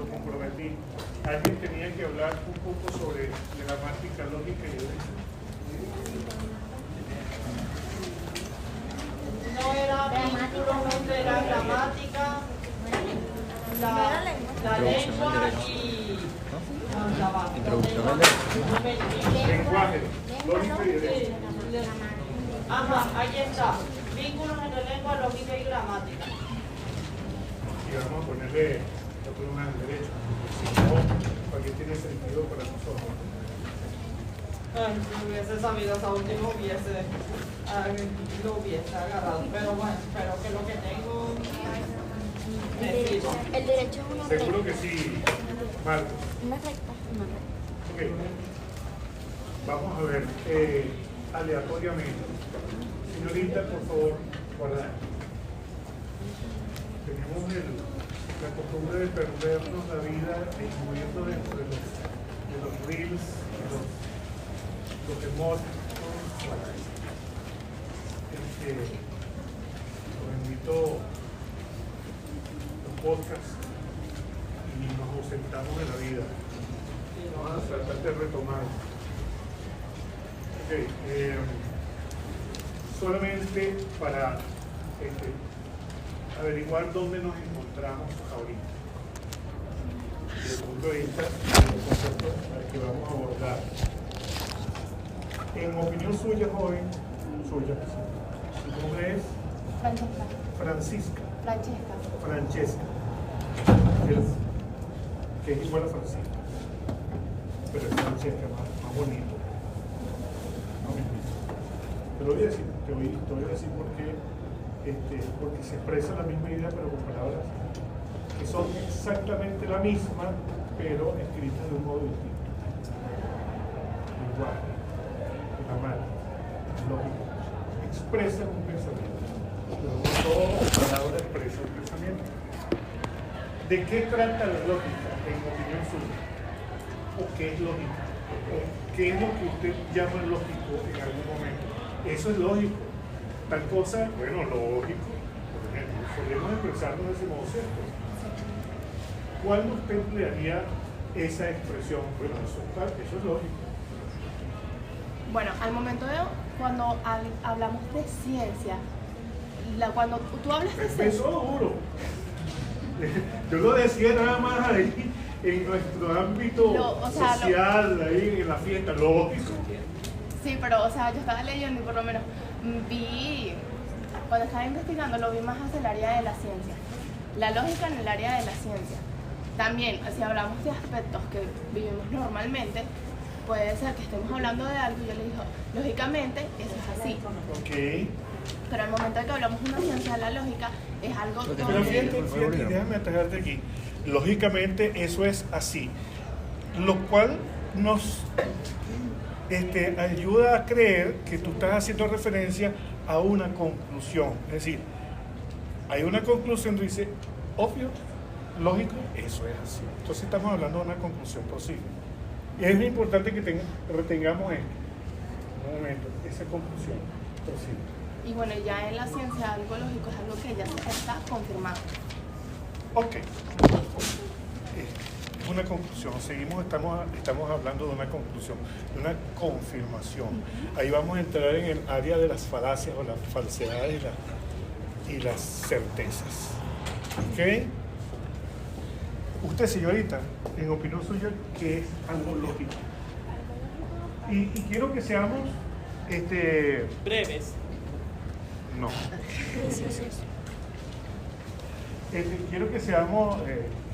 lo comprometí. Alguien tenía que hablar un poco sobre gramática, lógica y derecho. No era vínculo, no era gramática, la lengua y Introducción al derecho. Lenguaje, lógica y derecho. Ajá, ahí está. Vínculos entre lengua, lógica y gramática. Y vamos a ponerle la columna del derecho. Si no, ¿para qué tiene sentido para nosotros? Ay, si hubiese sabido esa última lo hubiese agarrado. Pero bueno, espero que lo que tengo me sirva. El derecho es una recta. Seguro que sí, Marcos. Una recta. Ok. Vamos a ver aleatoriamente. Señorita, por favor, guarda. Tenemos la costumbre de perdernos la vida incluyendo dentro de los reels, los emojis. Los invito los podcasts y nos ausentamos de la vida. Vamos a tratar de retomar. Ok, solamente para averiguar dónde nos encontramos ahorita. Desde el punto de vista del concepto que vamos a abordar. En opinión suya, joven, suya, su nombre es Francesca. Francisca. Francesca. Francesca. Que es igual a Francisca. Pero es Francesca, más bonito. Te lo voy a decir, te voy a decir porque se expresa la misma idea pero con palabras que son exactamente la misma pero escritas de un modo distinto. Lenguaje, gramática, lógica, expresan un pensamiento. Pero no toda palabra expresa un pensamiento. ¿De qué trata la lógica en opinión suya? ¿O qué es lógica? ¿O qué es lo que usted llama lógico en algún momento? Eso es lógico. Tal cosa, bueno, lógico, por ejemplo, solemos expresarnos de ese modo, ¿cierto? ¿Cuándo usted emplearía esa expresión? Bueno, eso es lógico. Bueno, al momento de cuando hablamos de ciencia, cuando tú hablas de ciencia... Empezó duro. Yo lo decía nada más ahí, en nuestro ámbito social, ahí en la fiesta, lógico. Sí, pero, o sea, yo estaba leyendo y por lo menos vi, cuando estaba investigando, lo vi más hacia el área de la ciencia. La lógica en el área de la ciencia. También, si hablamos de aspectos que vivimos normalmente, puede ser que estemos hablando de algo y yo le digo, lógicamente, eso es así. Ok. Pero al momento de que hablamos de una ciencia, la lógica es algo... Pero fíjate, déjame atajarte aquí. Lógicamente, eso es así. Lo cual nos ayuda a creer que tú estás haciendo referencia a una conclusión. Es decir, hay una conclusión, tú dices, obvio, lógico, eso es así. Entonces estamos hablando de una conclusión posible. Y es importante que retengamos en un momento esa conclusión posible. Y bueno, ya en la ciencia algo lógico es algo que ya está confirmado. Ok. Es una conclusión. Estamos hablando de una conclusión, de una confirmación. Ahí vamos a entrar en el área de las falacias o las falsedades y las certezas. ¿Ok? Usted, señorita, en opinión suya, ¿qué es algo lógico? Y quiero que seamos Breves. no. Quiero que seamos,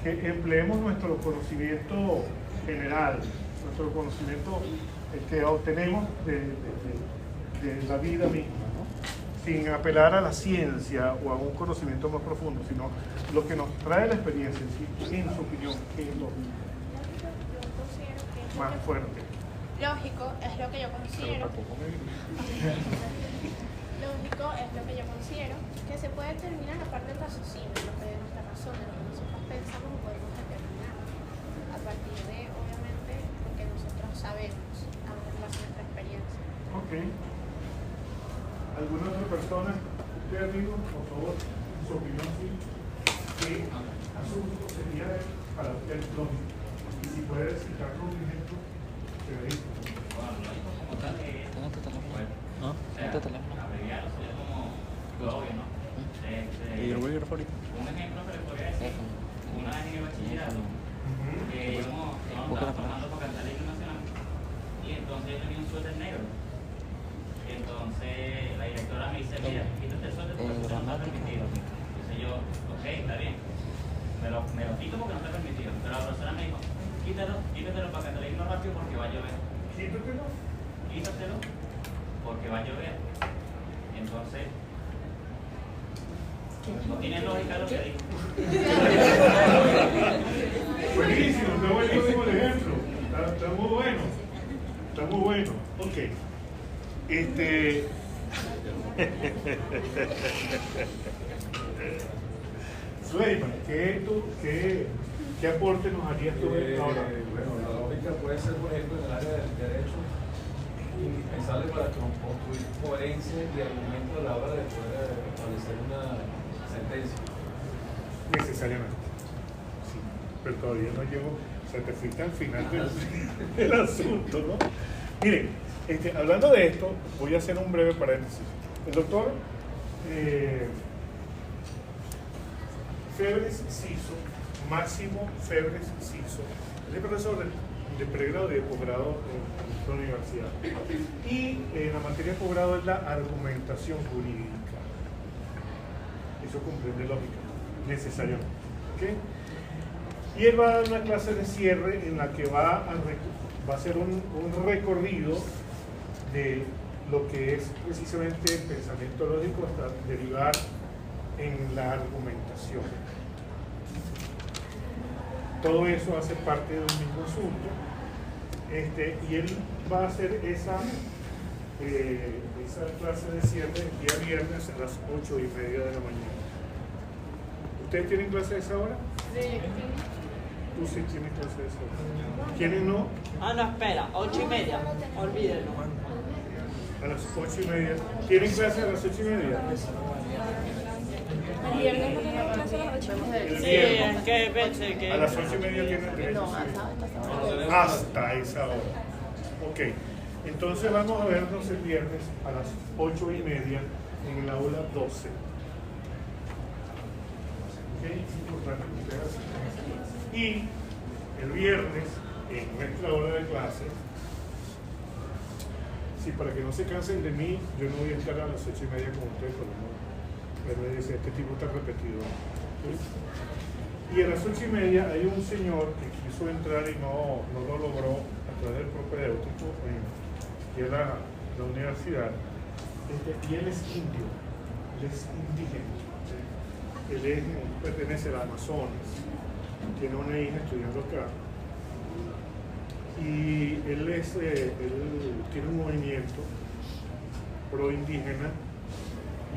que empleemos nuestro conocimiento general, nuestro conocimiento que obtenemos de la vida misma, ¿no? Sin apelar a la ciencia o a un conocimiento más profundo, sino lo que nos trae la experiencia, en su opinión, ¿qué es lo más fuerte? Lógico es lo que yo considero. Lógico es lo que yo considero que se puede determinar a partir del raciocinio, lo que de nuestra razón, de lo que nosotros pensamos y podemos determinar a partir de, obviamente, lo que nosotros sabemos en relación a nuestra experiencia. Ok. ¿Alguna otra persona? Usted, amigo, por favor, su opinión, sí. ¿Qué asunto sería para el lógico. Y si puedes citarlo un ejemplo, te lo digo. ¿Y el bolígrafo ahorita? Un ejemplo que les podría decir, una vez en el bachillerato, que íbamos formando para cantar el himno nacional, y entonces yo tenía un suéter negro. Y entonces la directora me dice, mira, quítate el suéter porque eso no está permitido. Entonces yo, ok, está bien. Me lo quito porque no está permitido. Pero la profesora me dijo, quítatelo para cantar el himno rápido porque va a llover. Quítatelo porque va a llover. Entonces, no tiene lógica lo que digo. Buenísimo, está buenísimo el ejemplo. Está muy bueno. Está muy bueno. Ok. Suleiman, ¿qué aporte nos harías tú ahora? Bueno, la lógica puede ser, por ejemplo, en el área del derecho, indispensable para construir coherencia y argumento a la hora de poder establecer una sentencia. Necesariamente. Sí, pero todavía no llego, o sea, te fuiste al final del asunto, ¿no? Miren, hablando de esto, voy a hacer un breve paréntesis. El doctor Febres Ciso, Máximo Febres Ciso, es profesor de pregrado y de posgrado en la universidad. Y la materia de posgrado es la argumentación jurídica. Eso comprende lógica, necesariamente. ¿Okay? Y él va a dar una clase de cierre en la que va a hacer un recorrido de lo que es precisamente el pensamiento lógico hasta derivar en la argumentación. Todo eso hace parte de un mismo asunto, y él va a hacer esa clase de cierre el día viernes a las 8:30 de la mañana. ¿Ustedes tienen clase de esa hora? Sí. Tú sí tienes clase de esa hora. ¿Quiénes no? Ah, no, espera, 8:30. Olvídenlo. A las 8:30. ¿Tienen clase a las 8:30? El viernes no tenemos clase a las 8:30. El Sí, viernes. es que pensé que... A las 8:30 tienen derecho. No, Hasta esa hora. Ok. Entonces vamos a vernos el viernes a las 8:30 en el aula 12. Ok, es importante que ustedes asistan a esa clase. Y el viernes, en nuestra hora de clase, sí, para que no se cansen de mí, yo no voy a estar a las 8:30 con ustedes, pero me dice, este tipo está repetido. ¿Sí? Y a las 8:30 hay un señor que quiso entrar y no lo logró a través del propedéutico que era la universidad, y él es indio, él es indígena, él pertenece al Amazonas, tiene una hija estudiando acá, y él tiene un movimiento pro indígena,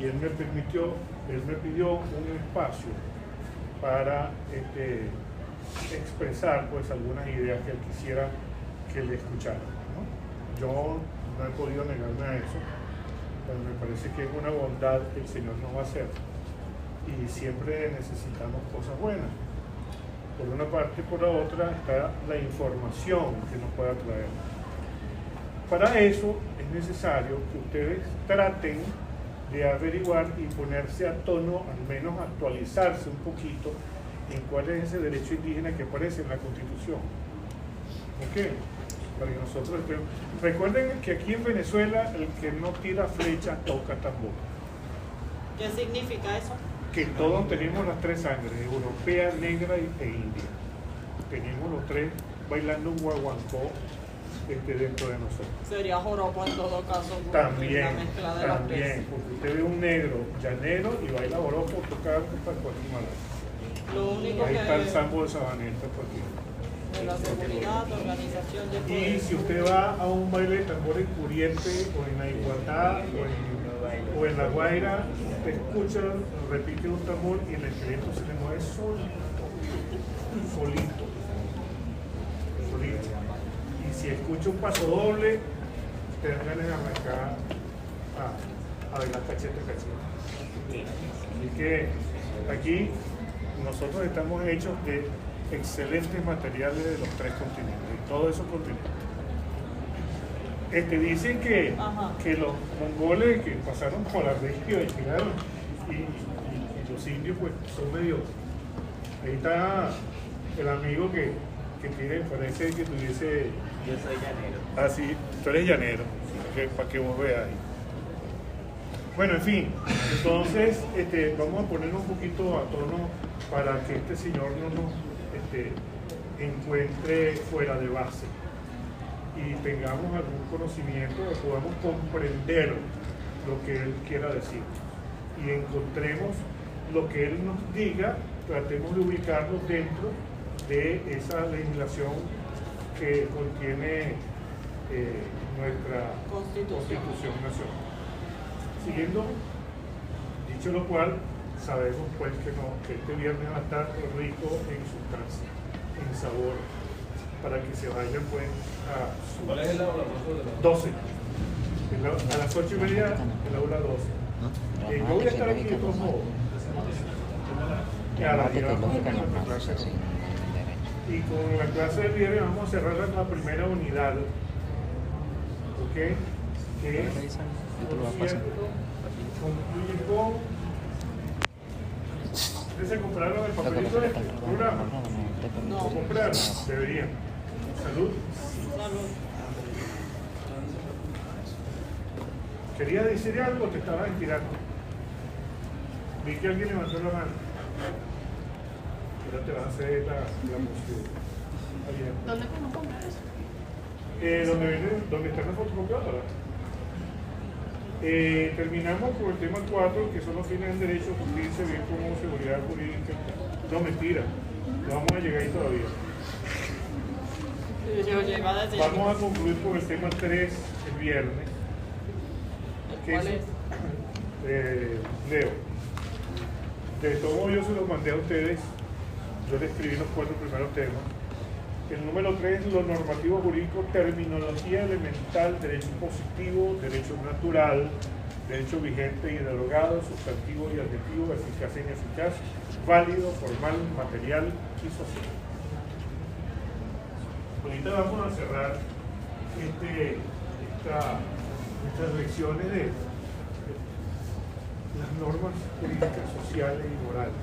y él me pidió un espacio para expresar pues algunas ideas que él quisiera que le escuchara, ¿no? Yo no he podido negarme a eso, pero me parece que es una bondad que el Señor nos va a hacer, y siempre necesitamos cosas buenas. Por una parte y por la otra está la información que nos pueda traer. Para eso es necesario que ustedes traten de averiguar y ponerse a tono, al menos actualizarse un poquito en cuál es ese derecho indígena que aparece en la Constitución. ¿Ok? Para que nosotros estemos. Recuerden que aquí en Venezuela el que no tira flecha toca tambor. ¿Qué significa eso? Que todos tenemos las tres sangres, europea, negra e india. Tenemos los tres bailando un guaguancó dentro de nosotros. Sería joropo en todo caso. También, la mezcla de las también, porque usted ve un negro llanero y baila joropo, toca para Guatemala. Lo único Ahí que está el sambo de Sabaneta, porque de la seguridad, organización de y si usted va a un baile de tambor en Curiente o en la Iguatá o en La Guaira, usted escucha, repite un tambor y el esqueleto se le mueve solito. Y si escucha un paso doble, te dan ganas de arrancar a bailar cachete a cachete. Así que aquí nosotros estamos hechos de excelentes materiales de los 3 continentes, de todos esos continentes. Dicen que los mongoles que pasaron por la región y llegaron, y los indios pues son medio. Ahí está el amigo que tiene, parece que tuviese. Yo soy llanero. Ah, sí, tú eres llanero, para que vos veas ahí. Bueno, en fin, entonces vamos a poner un poquito a tono para que este señor no nos encuentre fuera de base y tengamos algún conocimiento, que podamos comprender lo que él quiera decir y encontremos lo que él nos diga, tratemos de ubicarlo dentro de esa legislación que contiene nuestra Constitución Nacional. Siguiendo, dicho lo cual, sabemos pues que este viernes va a estar rico en sustancia, en sabor, para que se vayan pues a su... ¿Cuál es la hora? 12. A las 8:30 en la hora 12. Yo voy a estar aquí de todos modos. Y con la clase del viernes vamos a cerrar la primera unidad. ¿Ok? Que por cierto, concluye con... ¿Ustedes se compraron el papelito de este programa? No. ¿Lo compraron? Deberían. ¿Salud? Salud. ¿Quería decir algo o te estabas estirando? Vi que alguien levantó la mano. Ahora te vas a hacer la moción. ¿Dónde podemos comprar eso? Donde está la fotocopiadora. Terminamos con el tema 4, que son los fines del derecho, justicia, bien común, seguridad jurídica. No, mentira. No vamos a llegar ahí todavía. Yo llego a decir. Vamos a concluir con el tema 3 el viernes. ¿Cuál es? Leo. De todo modo, yo se los mandé a ustedes. Yo les escribí los 4 primeros temas. El número 3, lo normativo jurídico, terminología elemental, derecho positivo, derecho natural, derecho vigente y derogado, sustantivo y adjetivo, eficaz e ineficaz, válido, formal, material y social. Ahorita vamos a cerrar estas lecciones de las normas jurídicas sociales y morales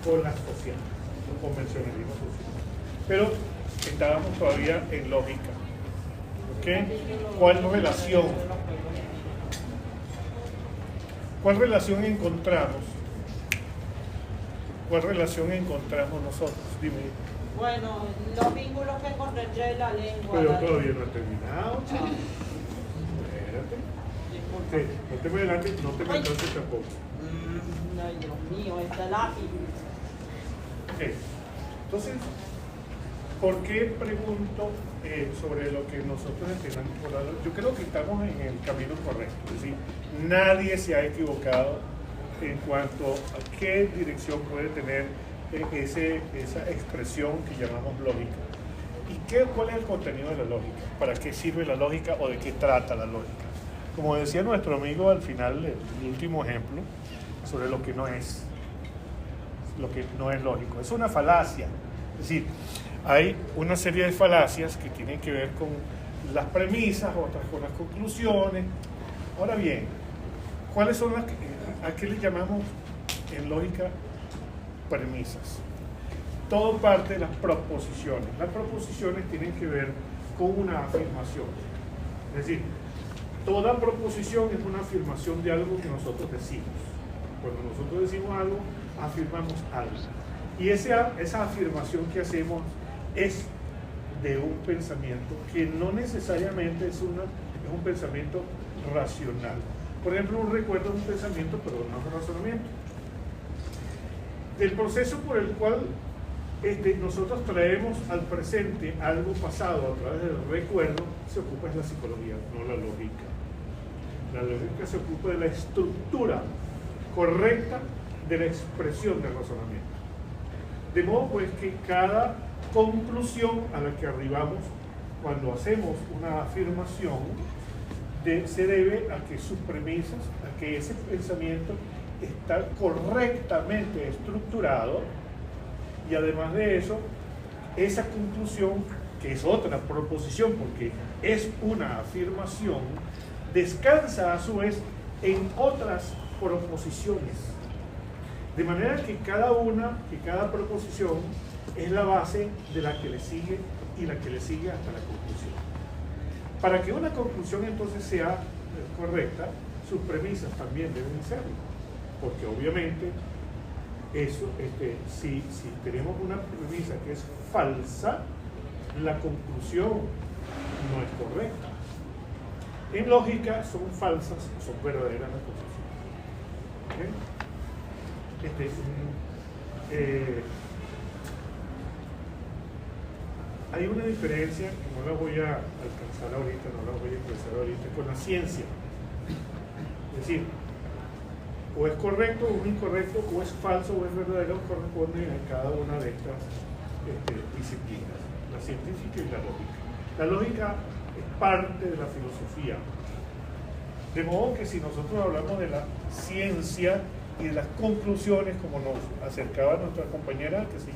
con las sociales, los convencionalismos sociales. Pero estábamos todavía en lógica. ¿Ok? ¿Cuál relación encontramos? ¿Cuál relación encontramos nosotros? Dime. Bueno, los vínculos que encontré entre la lengua. Pero la todavía no ha terminado. Espérate. Disculpa. Sí, no te me adelantes, no te me adelantes tampoco. Ay, Dios mío, este lápiz. Ok. Entonces, ¿por qué pregunto sobre lo que nosotros entendemos por la ley? Yo creo que estamos en el camino correcto. Es decir, nadie se ha equivocado en cuanto a qué dirección puede tener esa expresión que llamamos lógica. ¿Y cuál es el contenido de la lógica? ¿Para qué sirve la lógica o de qué trata la lógica? Como decía nuestro amigo al final, el último ejemplo, sobre lo que no es lógico. Es una falacia. Es decir, hay una serie de falacias que tienen que ver con las premisas, otras con las conclusiones. Ahora bien, ¿cuáles son a qué le llamamos en lógica premisas? Todo parte de las proposiciones. Las proposiciones tienen que ver con una afirmación. Es decir, toda proposición es una afirmación de algo que nosotros decimos. Cuando nosotros decimos algo, afirmamos algo. Y esa afirmación que hacemos es de un pensamiento que no necesariamente es un pensamiento racional. Por ejemplo, un recuerdo es un pensamiento, pero no es un razonamiento. Del proceso por el cual nosotros traemos al presente algo pasado a través del recuerdo, se ocupa es la psicología, no la lógica. La lógica se ocupa de la estructura correcta de la expresión del razonamiento. De modo pues que cada conclusión a la que arribamos cuando hacemos una afirmación se debe a que sus premisas, a que ese pensamiento está correctamente estructurado Y además de eso, esa conclusión, que es otra proposición, porque es una afirmación, descansa a su vez en otras proposiciones. De manera que cada proposición es la base de la que le sigue y la que le sigue hasta la conclusión. Para que una conclusión entonces sea correcta, sus premisas también deben serlo, porque obviamente eso, si tenemos una premisa que es falsa, la conclusión no es correcta. En lógica son falsas, son verdaderas las conclusiones. Hay una diferencia que no la voy a alcanzar ahorita, no la voy a expresar ahorita, con la ciencia. Es decir, o es correcto o es incorrecto, o es falso o es verdadero, corresponde a cada una de estas disciplinas, la científica y la lógica. La lógica es parte de la filosofía. De modo que si nosotros hablamos de la ciencia y de las conclusiones, como nos acercaba nuestra compañera que se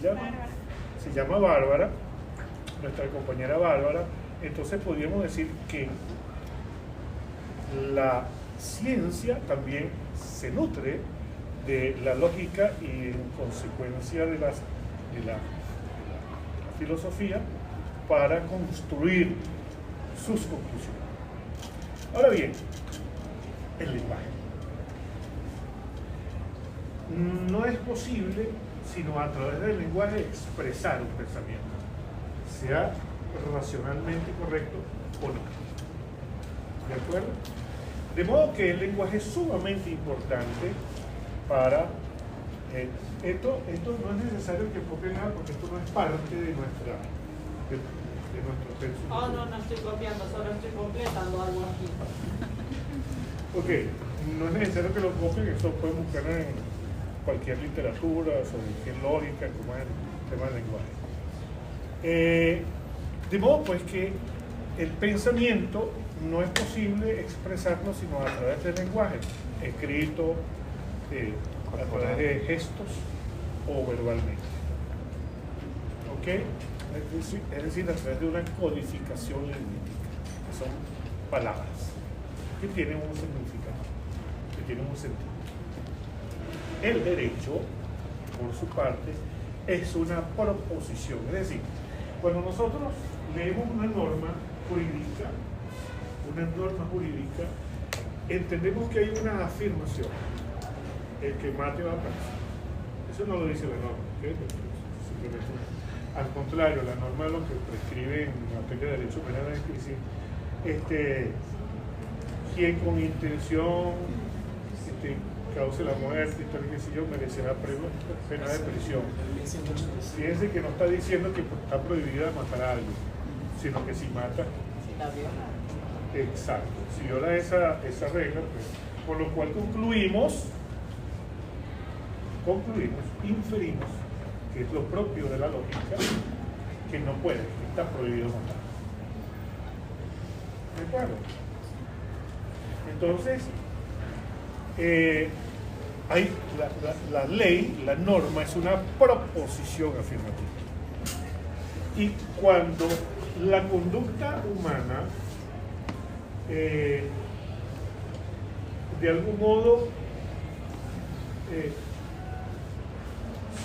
llama Bárbara, nuestra compañera Bárbara, entonces podríamos decir que la ciencia también se nutre de la lógica y en consecuencia de la filosofía para construir sus conclusiones. Ahora bien, el lenguaje. No es posible, sino a través del lenguaje, expresar un pensamiento, sea racionalmente correcto o no. ¿De acuerdo? De modo que el lenguaje es sumamente importante para... esto no es necesario que copien nada, porque esto no es parte de nuestro texto. Oh, no estoy copiando, solo estoy completando algo aquí. Ok, no es necesario que lo copien, eso pueden buscar en cualquier literatura, sobre qué lógica, como es el tema del lenguaje. De modo pues que el pensamiento no es posible expresarlo sino a través del lenguaje, escrito, a través de gestos o verbalmente. ¿Ok? Es decir, a través de una codificación lingüística, que son palabras que tienen un significado, que tienen un sentido. El derecho, por su parte, es una proposición. Es decir, cuando nosotros leemos una norma jurídica, entendemos que hay una afirmación. El que mate va a preso. Eso no lo dice la norma. ¿Okay? Simplemente, al contrario, la norma lo que prescribe en materia de derecho penal es decir, quien con intención cause la muerte y tal, que si yo, merecerá pena de prisión. Fíjense que no está diciendo que está prohibida matar a alguien, sino que si mata. Si la viola. Exacto, si viola esa regla, pues, por lo cual inferimos, que es lo propio de la lógica, que no puede, que está prohibido matar. ¿De acuerdo? Entonces, la ley, la norma, es una proposición afirmativa. Y cuando la conducta humana de algún modo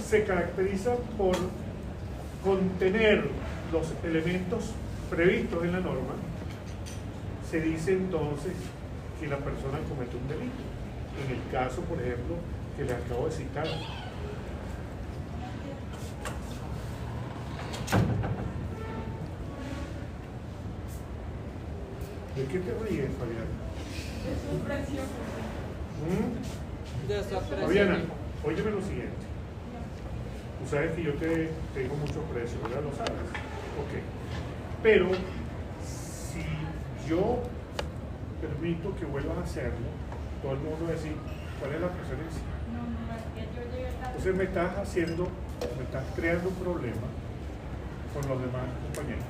se caracteriza por contener los elementos previstos en la norma, se dice entonces que la persona comete un delito. En el caso, por ejemplo, que le acabo de citar. ¿De qué te ríes, Fabiana? De su presión. De su presión. Fabiana, óyeme lo siguiente. Tú sabes que yo te tengo mucho precio, ¿verdad? Lo sabes. Ok. Pero si yo permito que vuelvas a hacerlo, todo el mundo va a decir, ¿cuál es la preferencia? Entonces me estás creando un problema con los demás compañeros.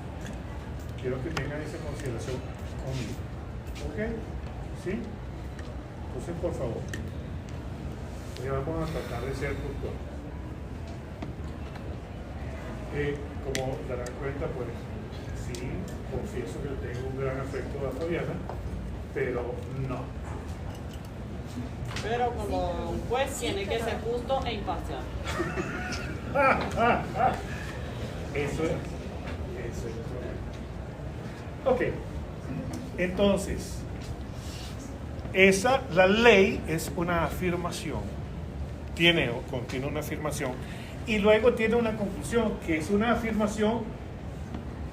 Quiero que tengan esa consideración conmigo. ¿Ok? ¿Sí? Entonces, por favor, hoy vamos a tratar de ser puntuales. como darán cuenta, pues sí, confieso que tengo un gran afecto a Fabiana, pero no. Pero como un juez tiene que ser justo e imparcial. Eso es. Ok. Entonces, la ley es una afirmación. Contiene una afirmación. Y luego tiene una conclusión, que es una afirmación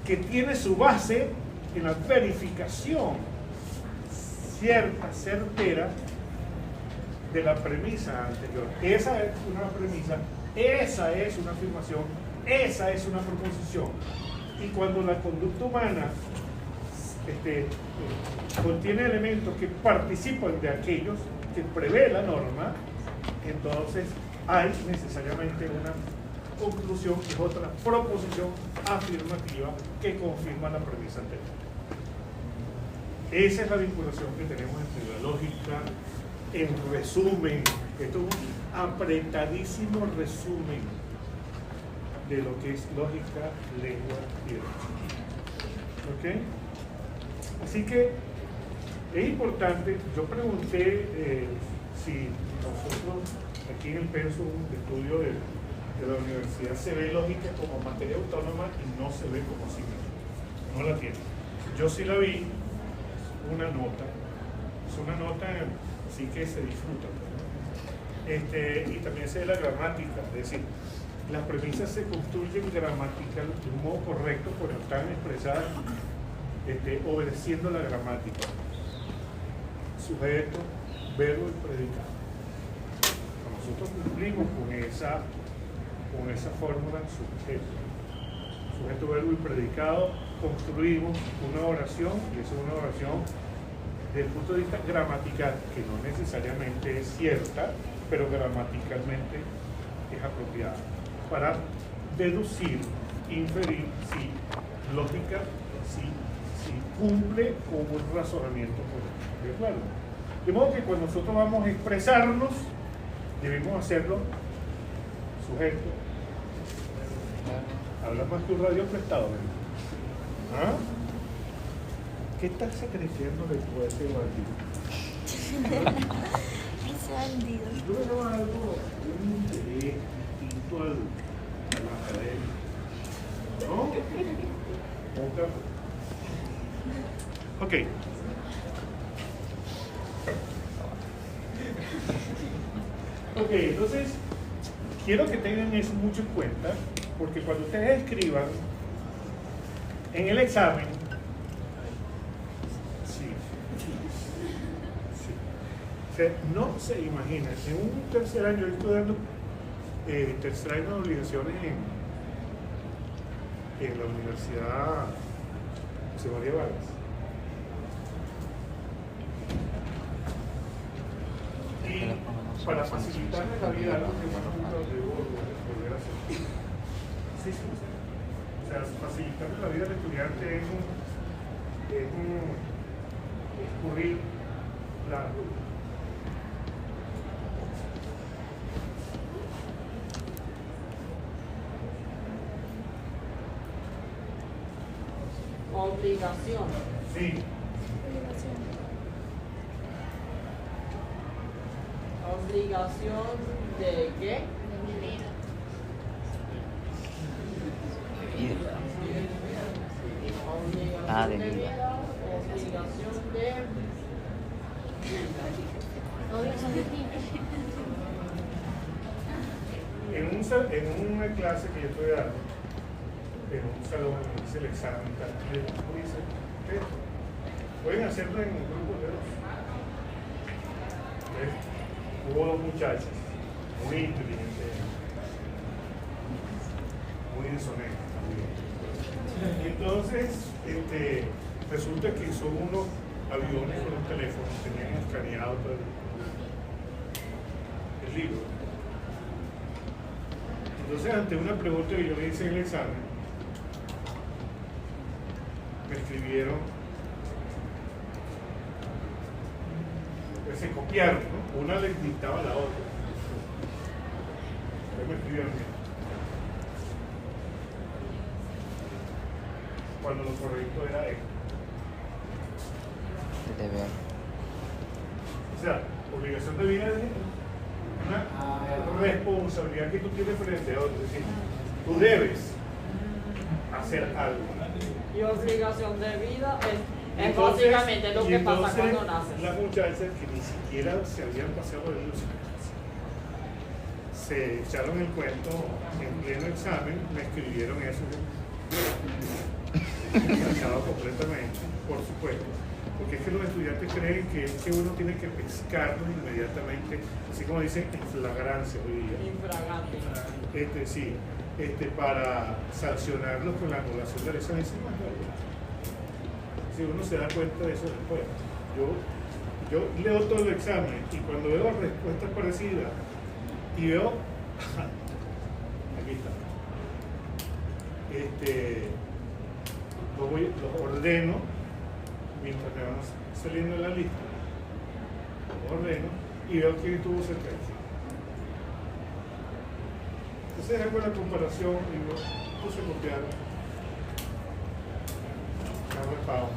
que tiene su base en la verificación cierta, certera, de la premisa anterior. Esa es una premisa, esa es una afirmación, esa es una proposición. Y cuando la conducta humana contiene elementos que participan de aquellos que prevé la norma, entonces hay necesariamente una conclusión, que es otra proposición afirmativa que confirma la premisa anterior. Esa es la vinculación que tenemos entre la lógica. En resumen, esto es un apretadísimo resumen de lo que es lógica, lengua y derecho. ¿Ok? Así que es importante, yo pregunté si nosotros aquí en el pensum de estudio de la universidad se ve lógica como materia autónoma y no se ve como asignatura. No la tiene. Yo sí la vi, una nota, es una nota sí que se disfruta. Y también se ve la gramática, es decir, las premisas se construyen gramatical de un modo correcto porque están expresadas obedeciendo la gramática. Sujeto, verbo y predicado. Nosotros cumplimos con esa fórmula sujeto, verbo y predicado, construimos una oración, y esa es una oración desde el punto de vista gramatical, que no necesariamente es cierta, pero gramaticalmente es apropiada, para deducir, inferir si lógica, si cumple con un razonamiento correcto. ¿De acuerdo? De modo que cuando nosotros vamos a expresarnos, debemos hacerlo sujeto. Habla más que un radio prestado, ¿verdad? ¿Ah? ¿Qué estás secretando de tu ese bandido? Ese bandido. Yo veo algo, un interés distinto a la academia. ¿No? Ok. Ok, entonces quiero que tengan eso mucho en cuenta, porque cuando ustedes escriban en el examen, o sea, no se imaginan, en un tercer año, yo estoy dando tercer año de obligaciones en la Universidad José María Vargas. Y para facilitarles la vida a los demás, debo volver a hacer. Sí. O sea, facilitarles la vida al estudiante es escurrir la Obligación. Sí. ¿Obligación de qué? Ah, de Obligación de vida. vida. Obligación de... En una clase que yo estoy dando, en un salón donde hice el examen, dice, pueden hacerlo en un grupo de dos. Hubo dos muchachas muy inteligentes, muy deshonestas también. Entonces, resulta que son unos aviones con un teléfono, tenían escaneado todo el libro. Entonces, ante una pregunta que yo le hice en el examen, me escribieron, pues se copiaron, ¿no? Una les dictaba a la otra. Entonces me escribieron, cuando lo correcto era esto. Deber. O sea, obligación de vida es una responsabilidad que tú tienes frente a otro. Es decir, tú debes hacer algo. Y obligación de vida es Entonces, básicamente lo y que pasa entonces, cuando naces. las muchachas que ni siquiera se habían pasado de luz se echaron el cuento en pleno examen, me escribieron eso. Encantado completamente, por supuesto. Porque es que los estudiantes creen que uno tiene que pescarlos inmediatamente, así como dicen, en flagrancia hoy día. Infragante. Sí, para sancionarlos con la anulación del examen. Si uno se da cuenta de eso después. Yo leo todo el examen y cuando veo respuestas parecidas y veo, aquí está, los ordeno mientras me van saliendo de la lista, los ordeno y veo quién tuvo cerca. Entonces hago la comparación y digo, puse copiar, Carlos Pau.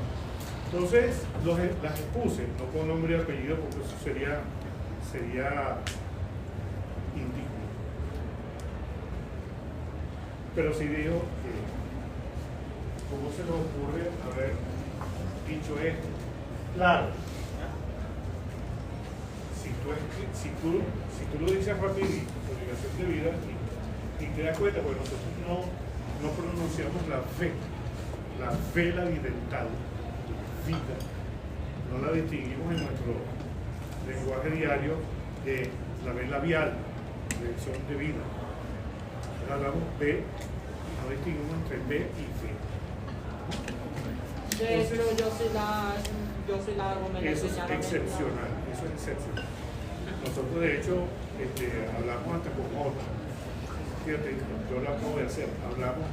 Entonces las expuse, no con nombre y apellido porque eso sería indigno. Pero sí digo que cómo se nos ocurre haber dicho esto. Claro, si tú lo dices rapidito, obligación de vida, y te das cuenta, pues nosotros no pronunciamos la vela bidental, vida, no la distinguimos en nuestro lenguaje diario de la vela labial, dirección de vida. Hablamos B, no distinguimos entre B y V. De hecho, yo sí la hago, me la Eso es enseñaron. excepcional, eso es excepcional. Nosotros de hecho hablamos hasta con otra. Fíjate, yo lo acabo de hacer, hablamos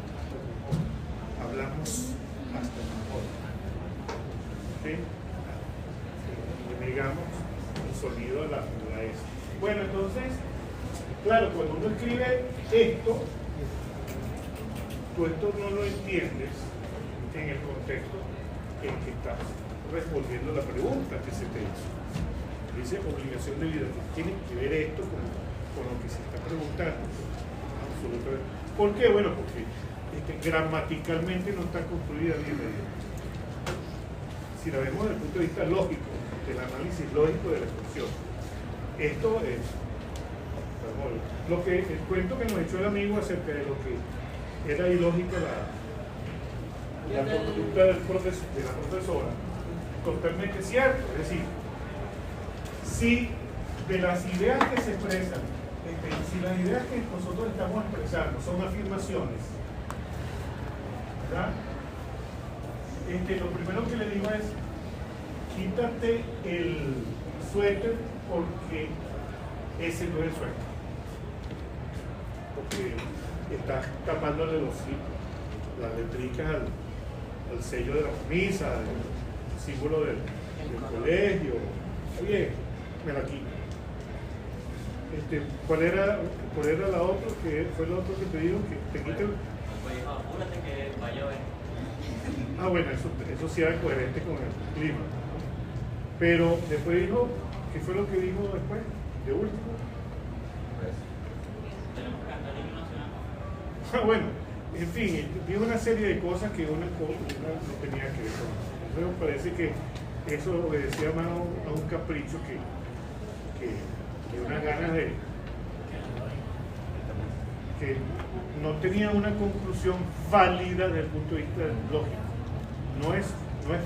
hasta con otra. ¿Sí? Digamos el sonido de la S. Bueno, entonces, claro, cuando uno escribe esto, tú esto no lo entiendes en el contexto en que estás respondiendo la pregunta que se te hizo. Dice obligación de vida. Tiene que ver esto con lo que se está preguntando. Absolutamente. ¿Por qué? Bueno, porque gramaticalmente no está construida bien la idea. Si la vemos desde el punto de vista lógico, del análisis lógico de la expresión, esto es el cuento que nos echó el amigo acerca de lo que era ilógica la conducta de la profesora, totalmente cierto. Es decir, si de las ideas que se expresan, si las ideas que nosotros estamos expresando son afirmaciones, ¿verdad? Lo primero que le digo es, quítate el suéter porque ese no es el suéter. Porque estás tapándole las letricas al sello de la camisa, el símbolo del colegio. Bien, me la quito. ¿Cuál era la otra? ¿Qué fue lo otro que te digo? Que te quiten. Pues dijo, apúrate que va a llover. Ah, bueno, eso sí era coherente con el clima. Pero después dijo, ¿qué fue lo que dijo después? De último. Tenemos que cantar el himno nacional. Ah, bueno, en fin, dijo una serie de cosas que una no tenía que ver con eso. Entonces me parece que eso obedecía más a un capricho que unas ganas de que no tenía una conclusión válida desde el punto de vista lógico. No es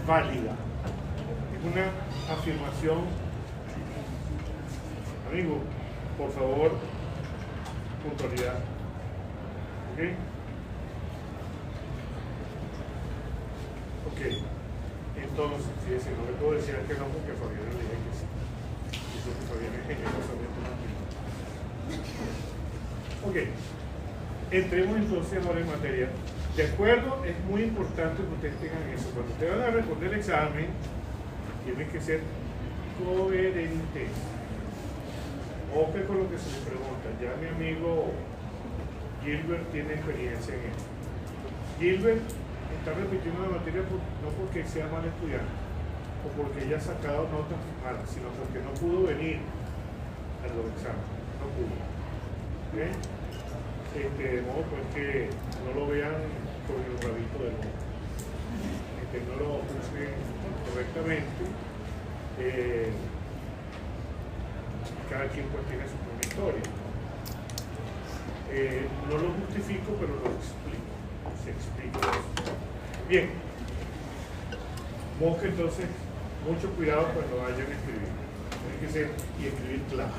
válida. Es una afirmación. Amigo, por favor, puntualidad. ¿Ok? Ok. Entonces, si no le puedo decir que no, porque Fabián le dije que sí. Dice que Fabián es generosamente más. Ok. Entremos entonces ahora en materia. De acuerdo, es muy importante que ustedes tengan eso. Cuando ustedes van a responder el examen, tienen que ser coherentes. Ojo con lo que se les pregunta. Ya mi amigo Gilbert tiene experiencia en esto. Gilbert está repitiendo la materia no porque sea mal estudiante o porque haya sacado notas malas, sino porque no pudo venir a los exámenes, no pudo. ¿Okay? De modo pues que no lo vean con el rabito del modo, no lo usen correctamente. Cada quien pues tiene su propia historia. No lo justifico, pero lo explico. Se explica eso. Bien. Mosca, entonces, mucho cuidado cuando vayan a escribir. Tiene que ser y escribir claro.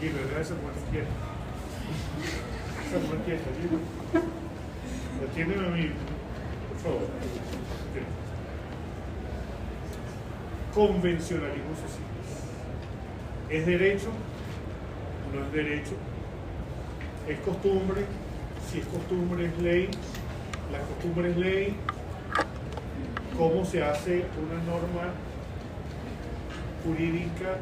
Y verdad, esa mujer quieta. Esa mujer quieta, Gino. Atiéndeme a mí, por favor. Bien. Convencionalismo social. ¿Es derecho? ¿No es derecho? ¿Es costumbre? Si es costumbre, es ley. La costumbre es ley. ¿Cómo se hace una norma jurídica?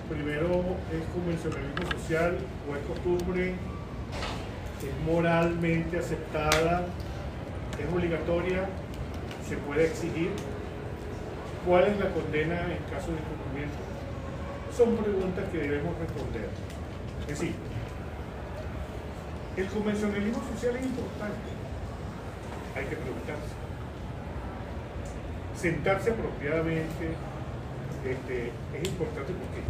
Primero, ¿es convencionalismo social o es costumbre? ¿Es moralmente aceptada? ¿Es obligatoria? ¿Se puede exigir? ¿Cuál es la condena en caso de incumplimiento? Son preguntas que debemos responder. Es decir, el convencionalismo social es importante. Hay que preguntarse. Sentarse apropiadamente es importante. ¿Por qué?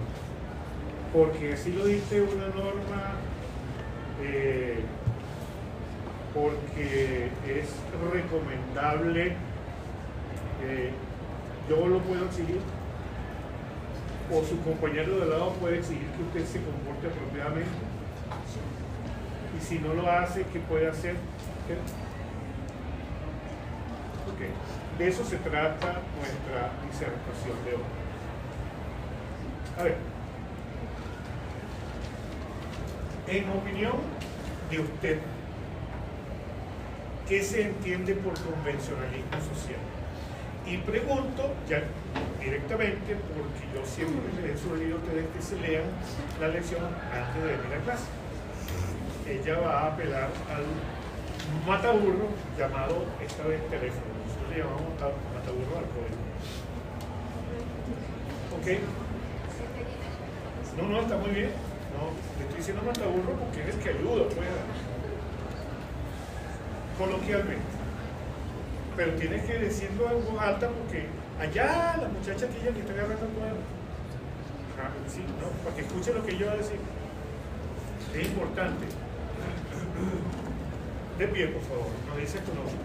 Porque así lo dice una norma, porque es recomendable, yo lo puedo exigir, o su compañero de al lado puede exigir que usted se comporte apropiadamente. Y si no lo hace, ¿qué puede hacer? Okay. De eso se trata nuestra disertación de hoy. A ver, en opinión de usted, ¿qué se entiende por convencionalismo social? Y pregunto ya directamente, porque yo siempre les he sugerido a ustedes que se lean la lección antes de venir a clase. Ella va a apelar al mataburro llamado esta vez teléfono. Nosotros le llamamos mataburro al código. ¿Ok? No, está muy bien. No, le estoy diciendo mataburro porque es el que ayuda, pues, coloquialmente. Pero tienes que decirlo en voz alta porque allá la muchacha aquella que está agarrando el cuadro. Sí, no, para que escuche lo que yo voy a decir. Es importante. De pie, por favor. Nos dice tu nombre.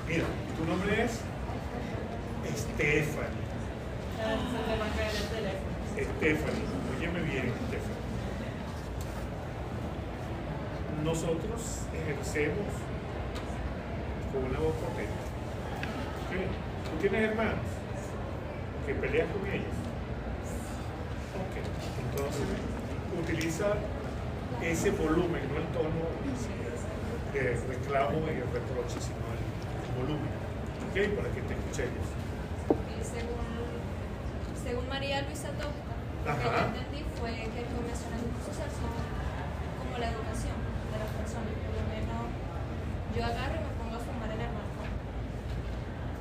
Mira, tu nombre es Stephanie. Stephanie, óyeme bien, Stephanie. Nosotros ejercemos con una voz potente. ¿Okay? ¿Tú tienes hermanos que peleas con ellos? Ok, entonces utiliza ese volumen, no el tono de reclamo y de reproche, sino el volumen, ¿ok? Para que te escuchemos. Según María Luisa Tosca, lo que yo entendí fue que el convencionalismo social son como la educación de las personas. Por lo menos yo agarro y me pongo a fumar en el balcón.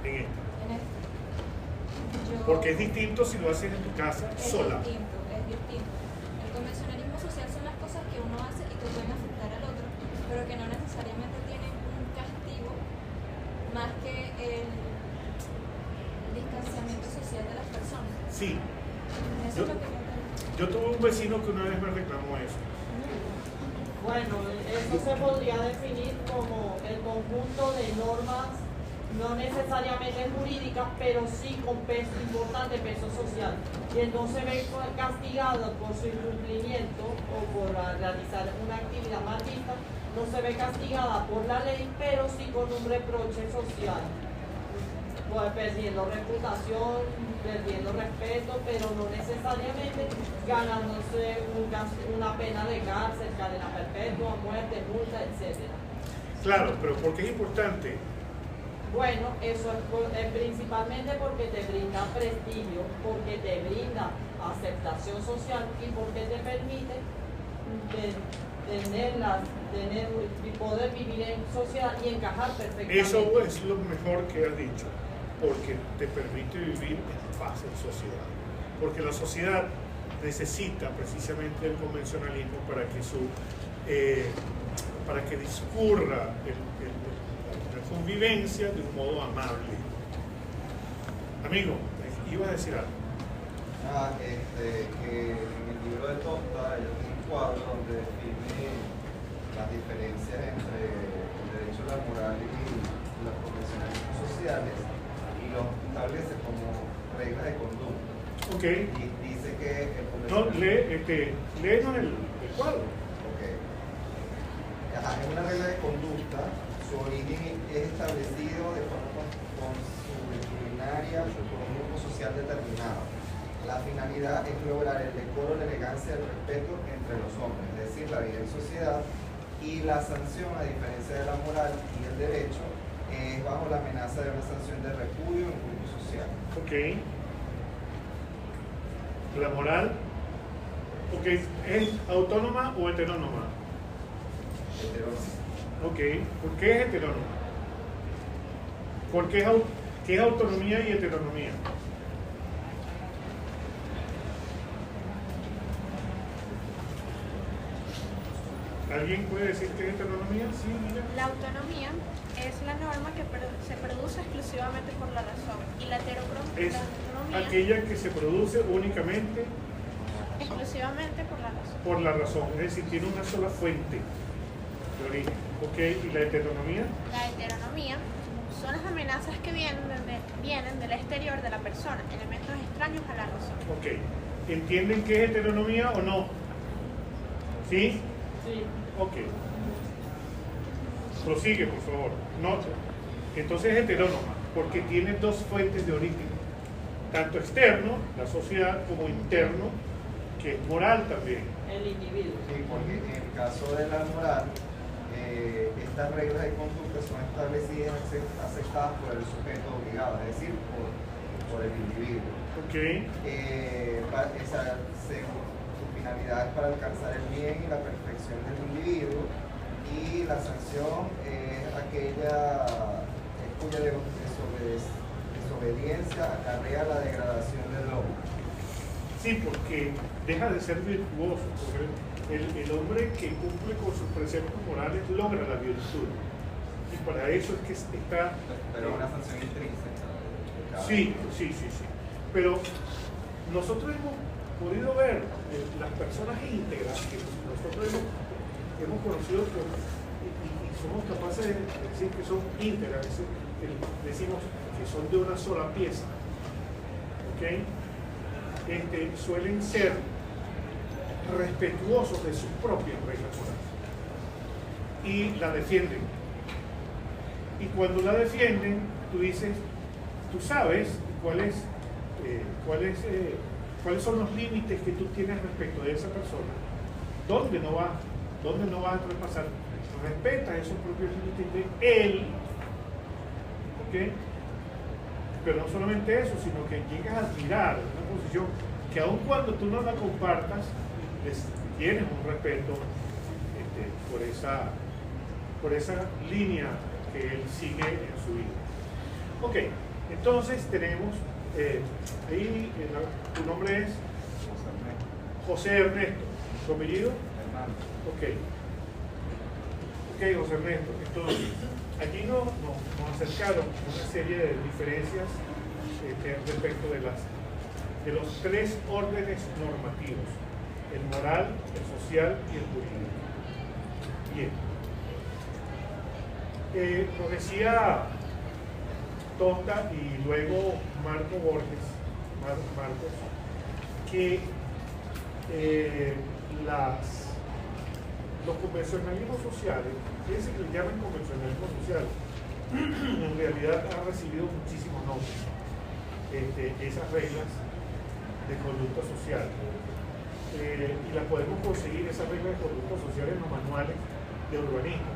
En esta. En esta. Porque es distinto si lo haces en tu casa sola. Es distinto. El convencionalismo social son las cosas que uno hace y que pueden afectar al otro, pero que no necesariamente tienen un castigo más que el distanciamiento social de las personas. Sí. Eso es lo que yo entendí. Yo tuve un vecino que una vez me reclamó eso. Bueno, eso se podría definir como el conjunto de normas, no necesariamente jurídicas, pero sí con peso importante, peso social. Y entonces ve castigado por su incumplimiento o por realizar una actividad mal vista, no se ve castigada por la ley, pero sí con un reproche social. Pues perdiendo reputación, perdiendo respeto, pero no necesariamente ganándose una pena de cárcel, cadena perpetua, muerte, multa, etc. Claro, pero ¿por qué es importante? Bueno, eso es principalmente porque te brinda prestigio, porque te brinda aceptación social y porque te permite tener y poder vivir en sociedad y encajar perfectamente. Eso es lo mejor que has dicho, porque te permite vivir en paz en sociedad. Porque la sociedad necesita precisamente el convencionalismo para que discurra la convivencia de un modo amable. Amigo, iba a decir algo. Que en el libro de Tosta hay un cuadro donde define las diferencias entre el derecho a la moral y los convencionalismos sociales y los establece como reglas de conducta. Ok. Y dice que el No, convencionalismo... léenos el cuadro. Ok. Es una regla de conducta, su origen es establecido de forma consuetudinaria por un grupo social determinado. La finalidad es lograr el decoro, la elegancia y el respeto entre los hombres, es decir, la vida en sociedad, y la sanción, a diferencia de la moral y el derecho, es bajo la amenaza de una sanción de repudio en un grupo social. Ok. La moral, ok, ¿es autónoma o heterónoma? Heterónoma. Ok, ¿por qué es heterónoma? ¿Por qué es autonomía y heteronomía? ¿Alguien puede decir que es heteronomía? Sí, mira. La autonomía es la norma que se produce exclusivamente por la razón y la Es heteronomía aquella que se produce únicamente exclusivamente por la razón. por la razón, es decir, tiene una sola fuente de origen. Ok, ¿y la heteronomía? La heteronomía son las amenazas que vienen del exterior de la persona, elementos extraños a la razón. Ok, ¿entienden qué es heteronomía o no? ¿Sí? Sí. Ok. Prosigue, por favor. Nota. Entonces es heterónoma, porque tiene dos fuentes de origen, tanto externo, la sociedad, como interno, que es moral también. El individuo. Sí, porque en el caso de la moral, estas reglas de conducta son establecidas y aceptadas por el sujeto obligado, es decir, por el individuo. Ok. Su finalidad es para alcanzar el bien y la perfección del individuo, y la sanción es aquella cuya desobediencia acarrea la degradación del hombre. Sí, porque deja de ser virtuoso, porque el hombre que cumple con sus preceptos morales logra la virtud. Y para eso es que está... Pero una sanción intrínseca. Sí. Pero nosotros hemos podido ver las personas íntegras que nosotros hemos conocido y somos capaces de decir que son íntegras, decimos que son de una sola pieza. ¿Ok? Suelen ser respetuosos de sus propias reglas morales y la defienden. Y cuando la defienden, tú sabes cuáles son los límites que tú tienes respecto de esa persona, dónde no vas a traspasar, respeta esos propios límites de él, ¿ok? Pero no solamente eso, sino que llegas a admirar una posición que aun cuando tú no la compartas, tienes un respeto por esa línea que él sigue en su vida. Ok, entonces tenemos ahí, tu nombre es José Ernesto, ¿tu apellido? Ok, José Ernesto. Entonces, aquí nos acercaron una serie de diferencias respecto de los tres órdenes normativos: el moral, el social y el jurídico. Bien. Nos decía Tosta y luego Marcos, que los convencionalismos sociales, fíjense que le llaman convencionalismo social, en realidad han recibido muchísimos nombres, esas reglas de conducta social. Y las podemos conseguir, esas reglas de conducta social, en los manuales de urbanismo,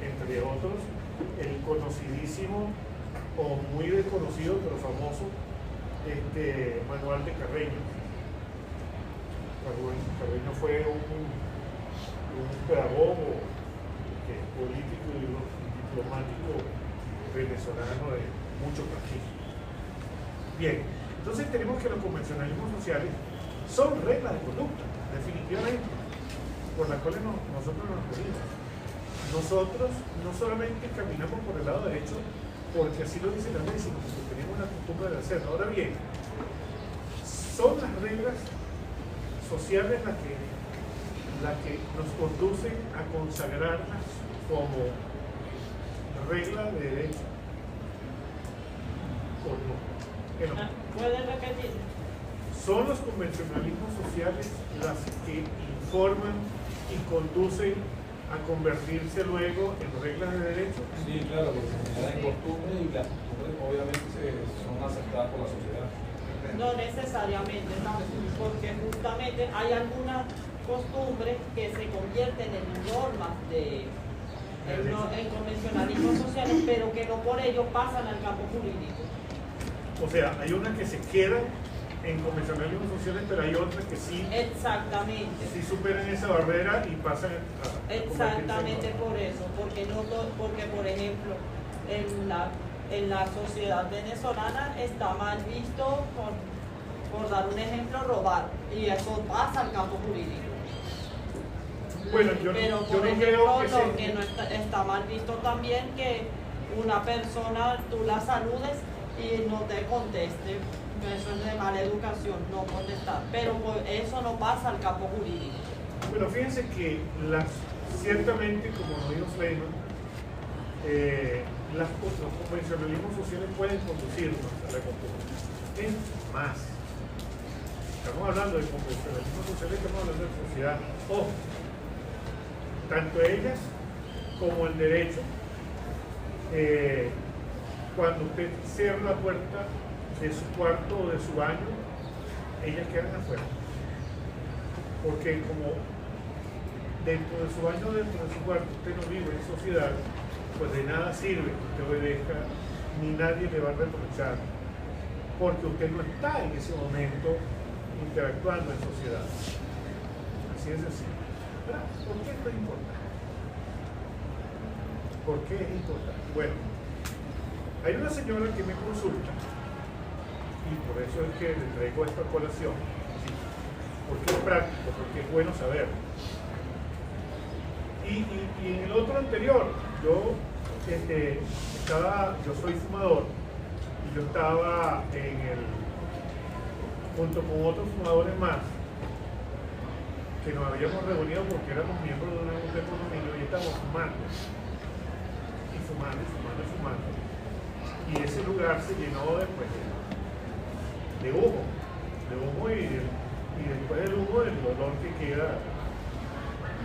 entre otros el conocidísimo o muy desconocido pero famoso manual de Carreño. Carreño fue un pedagogo, político y diplomático venezolano de mucho prestigio. Bien, entonces tenemos que los convencionalismos sociales son reglas de conducta, definitivamente, por las cuales nosotros nos regimos. Nosotros no solamente caminamos por el lado derecho porque así lo dice la ley, sino porque tenemos la costumbre de hacerlo. Ahora bien, son las reglas sociales las que nos conducen a consagrarlas como regla de derecho. ¿O no? ¿Qué no? ¿Puede repetir? Son los convencionalismos sociales las que informan y conducen a convertirse luego en reglas de derecho. Sí, claro, porque se generan costumbres y las costumbres obviamente son aceptadas por la sociedad. No necesariamente, no, porque justamente hay algunas costumbres que se convierten en normas en convencionalismos sociales, pero que no por ello pasan al campo jurídico. O sea, hay unas que se quedan en convencionalismos sociales, pero hay otras que sí, exactamente, sí superan esa barrera y pasan a exactamente por eso, porque por ejemplo en la sociedad venezolana está mal visto, por dar un ejemplo, robar, y eso pasa al campo jurídico. Bueno, pero por no ejemplo, creo que no está mal visto también que una persona tú la saludes y no te conteste. Eso es de mala educación, no contestar. Pero eso no pasa al campo jurídico. Bueno, fíjense que ciertamente, como nos dijo Feynman, los convencionalismos sociales pueden conducirnos a la conformidad. Es más, estamos hablando de convencionalismos sociales, estamos hablando de sociedad. Ojo, tanto ellas como el derecho, cuando usted cierra la puerta de su cuarto o de su baño, ellas quedan afuera. Porque como dentro de su baño, dentro de su cuarto, usted no vive en sociedad, pues de nada sirve que usted obedezca, ni nadie le va a reprochar, porque usted no está en ese momento interactuando en sociedad. Así es sencillo. ¿Por qué esto es importante? ¿Por qué es importante? Bueno, hay una señora que me consulta, y por eso es que le traigo esta colación, ¿sí? Porque es práctico, porque es bueno saber. Y en el otro anterior, yo soy fumador, y yo estaba junto con otros fumadores más, que nos habíamos reunido porque éramos miembros de una junta de condominio y estábamos fumando. Y fumando. Y ese lugar se llenó después de humo y después del humo del olor que queda,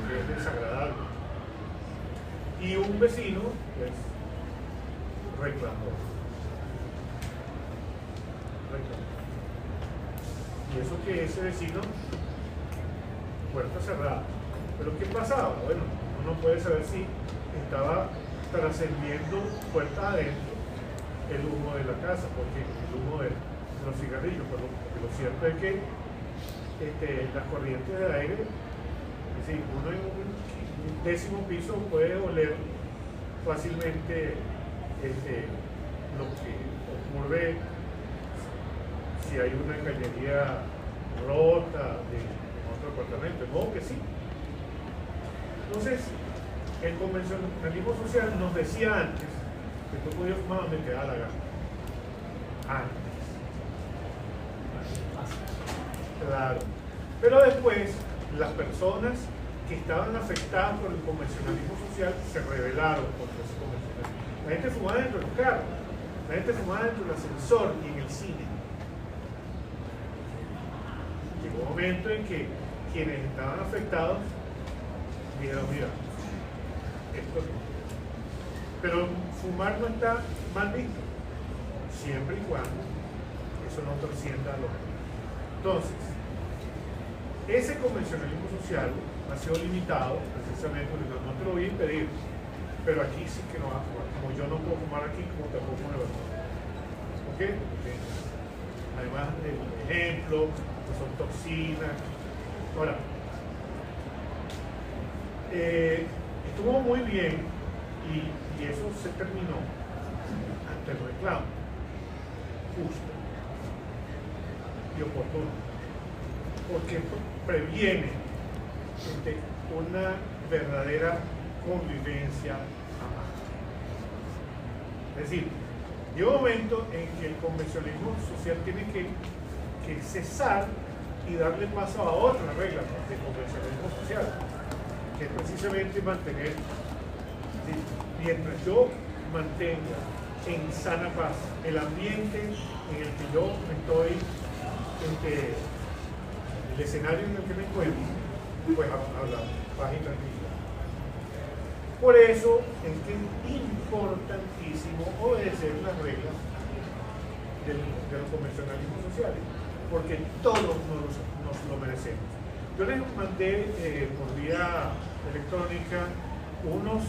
que es desagradable. Y un vecino, pues, reclamó. Y eso que ese vecino, puerta cerrada. Pero ¿qué pasaba? Bueno, uno no puede saber si estaba trascendiendo puertas adentro el humo de la casa, porque el humo de los cigarrillos, porque lo cierto es que las corrientes de aire, es decir, uno en un 10º piso puede oler fácilmente lo que ocurre si hay una cañería rota en otro apartamento. De modo que sí. Entonces, el convencionalismo social nos decía antes que tú podías fumar donde te da la gana. Antes. Claro. Pero después, las personas que estaban afectadas por el convencionalismo social se rebelaron contra ese convencionalismo. La gente fumaba dentro del carro, la gente fumaba dentro del ascensor y en el cine. Llegó un momento en que quienes estaban afectados dijeron, mira, esto no. Pero fumar no está mal visto, siempre y cuando eso no trascienda a lo que. Entonces, ese convencionalismo social ha sido limitado precisamente porque no te lo voy a impedir, pero aquí sí que no vas a fumar. Como yo no puedo fumar aquí, como tampoco en el otro. ¿Por qué? Porque además del ejemplo, que son toxinas. Ahora, estuvo muy bien y eso se terminó ante el reclamo justo y oportuno, porque previene una verdadera convivencia amada. Es decir, llega un momento en que el convencionalismo social tiene que cesar y darle paso a otras reglas de convencionalismo social, que es precisamente mantener, mientras yo mantenga en sana paz el ambiente en el que yo estoy, el escenario en el que me encuentro, pues hablar paz y tranquilidad. Por eso es que es importantísimo obedecer las reglas de los convencionalismos sociales, porque todos nos lo merecemos. Yo les mandé por vía electrónica unos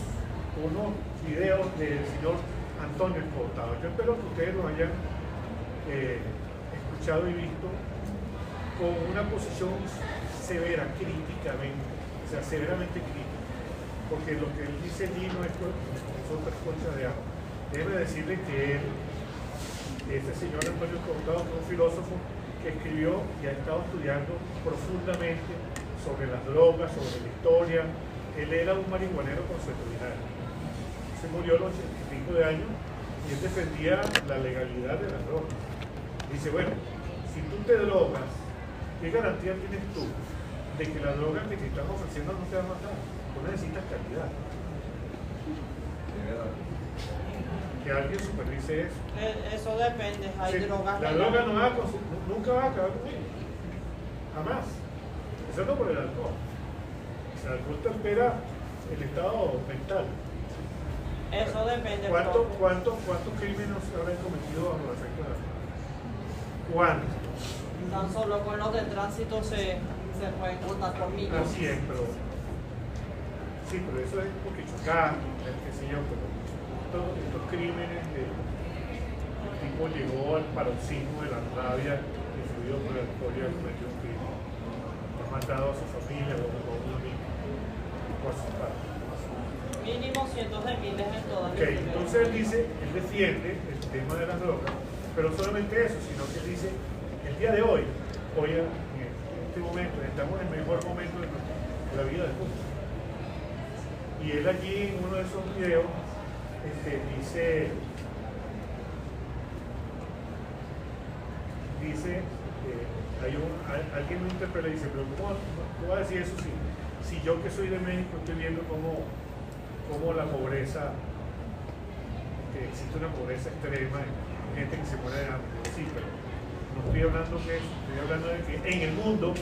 videos del señor Antonio Escotado. Yo espero que ustedes lo hayan escuchado y visto con una posición severa, críticamente, o sea, severamente crítica, porque lo que él dice allí no es otras conchas de agua. Déjeme decirle que este señor Antonio Escotado fue un filósofo que escribió y ha estado estudiando profundamente sobre las drogas, sobre la historia. Él era un marihuanero consuetudinario. Se murió a los 80 y pico de años y él defendía la legalidad de las drogas. Dice, bueno, si tú te drogas, ¿qué garantía tienes tú de que la droga que te están ofreciendo no te va a matar? Tú necesitas calidad. Que alguien supervise eso. Eso depende, hay drogas. La droga no nunca va a acabar con ella. Jamás. Excepto por el alcohol. El alcohol tempera el estado mental. Eso depende. ¿Cuántos crímenes se habrán cometido bajo el efecto del alcohol? ¿Cuántos? Tan solo con los de tránsito se pueden contar por millones. Así es, pero eso es porque chocaron, qué sé yo, pero estos crímenes el tipo llegó al paroxismo de la rabia influido por el alcohol y ha cometido un crimen. Ha matado a su familia o a un amigo o a sus padres. Mínimo cientos de miles en todas. Ok, entonces él defiende el tema de las drogas, pero no solamente eso, sino que él dice, el día de hoy en este momento, estamos en el mejor momento de la vida del mundo. Y él allí en uno de esos videos dice alguien lo interpela y dice, pero ¿cómo va a decir eso si yo que soy de México estoy viendo cómo la pobreza, que existe una pobreza extrema, gente que se muere de hambre? Sí, pero no estoy hablando de eso, estoy hablando de que en el mundo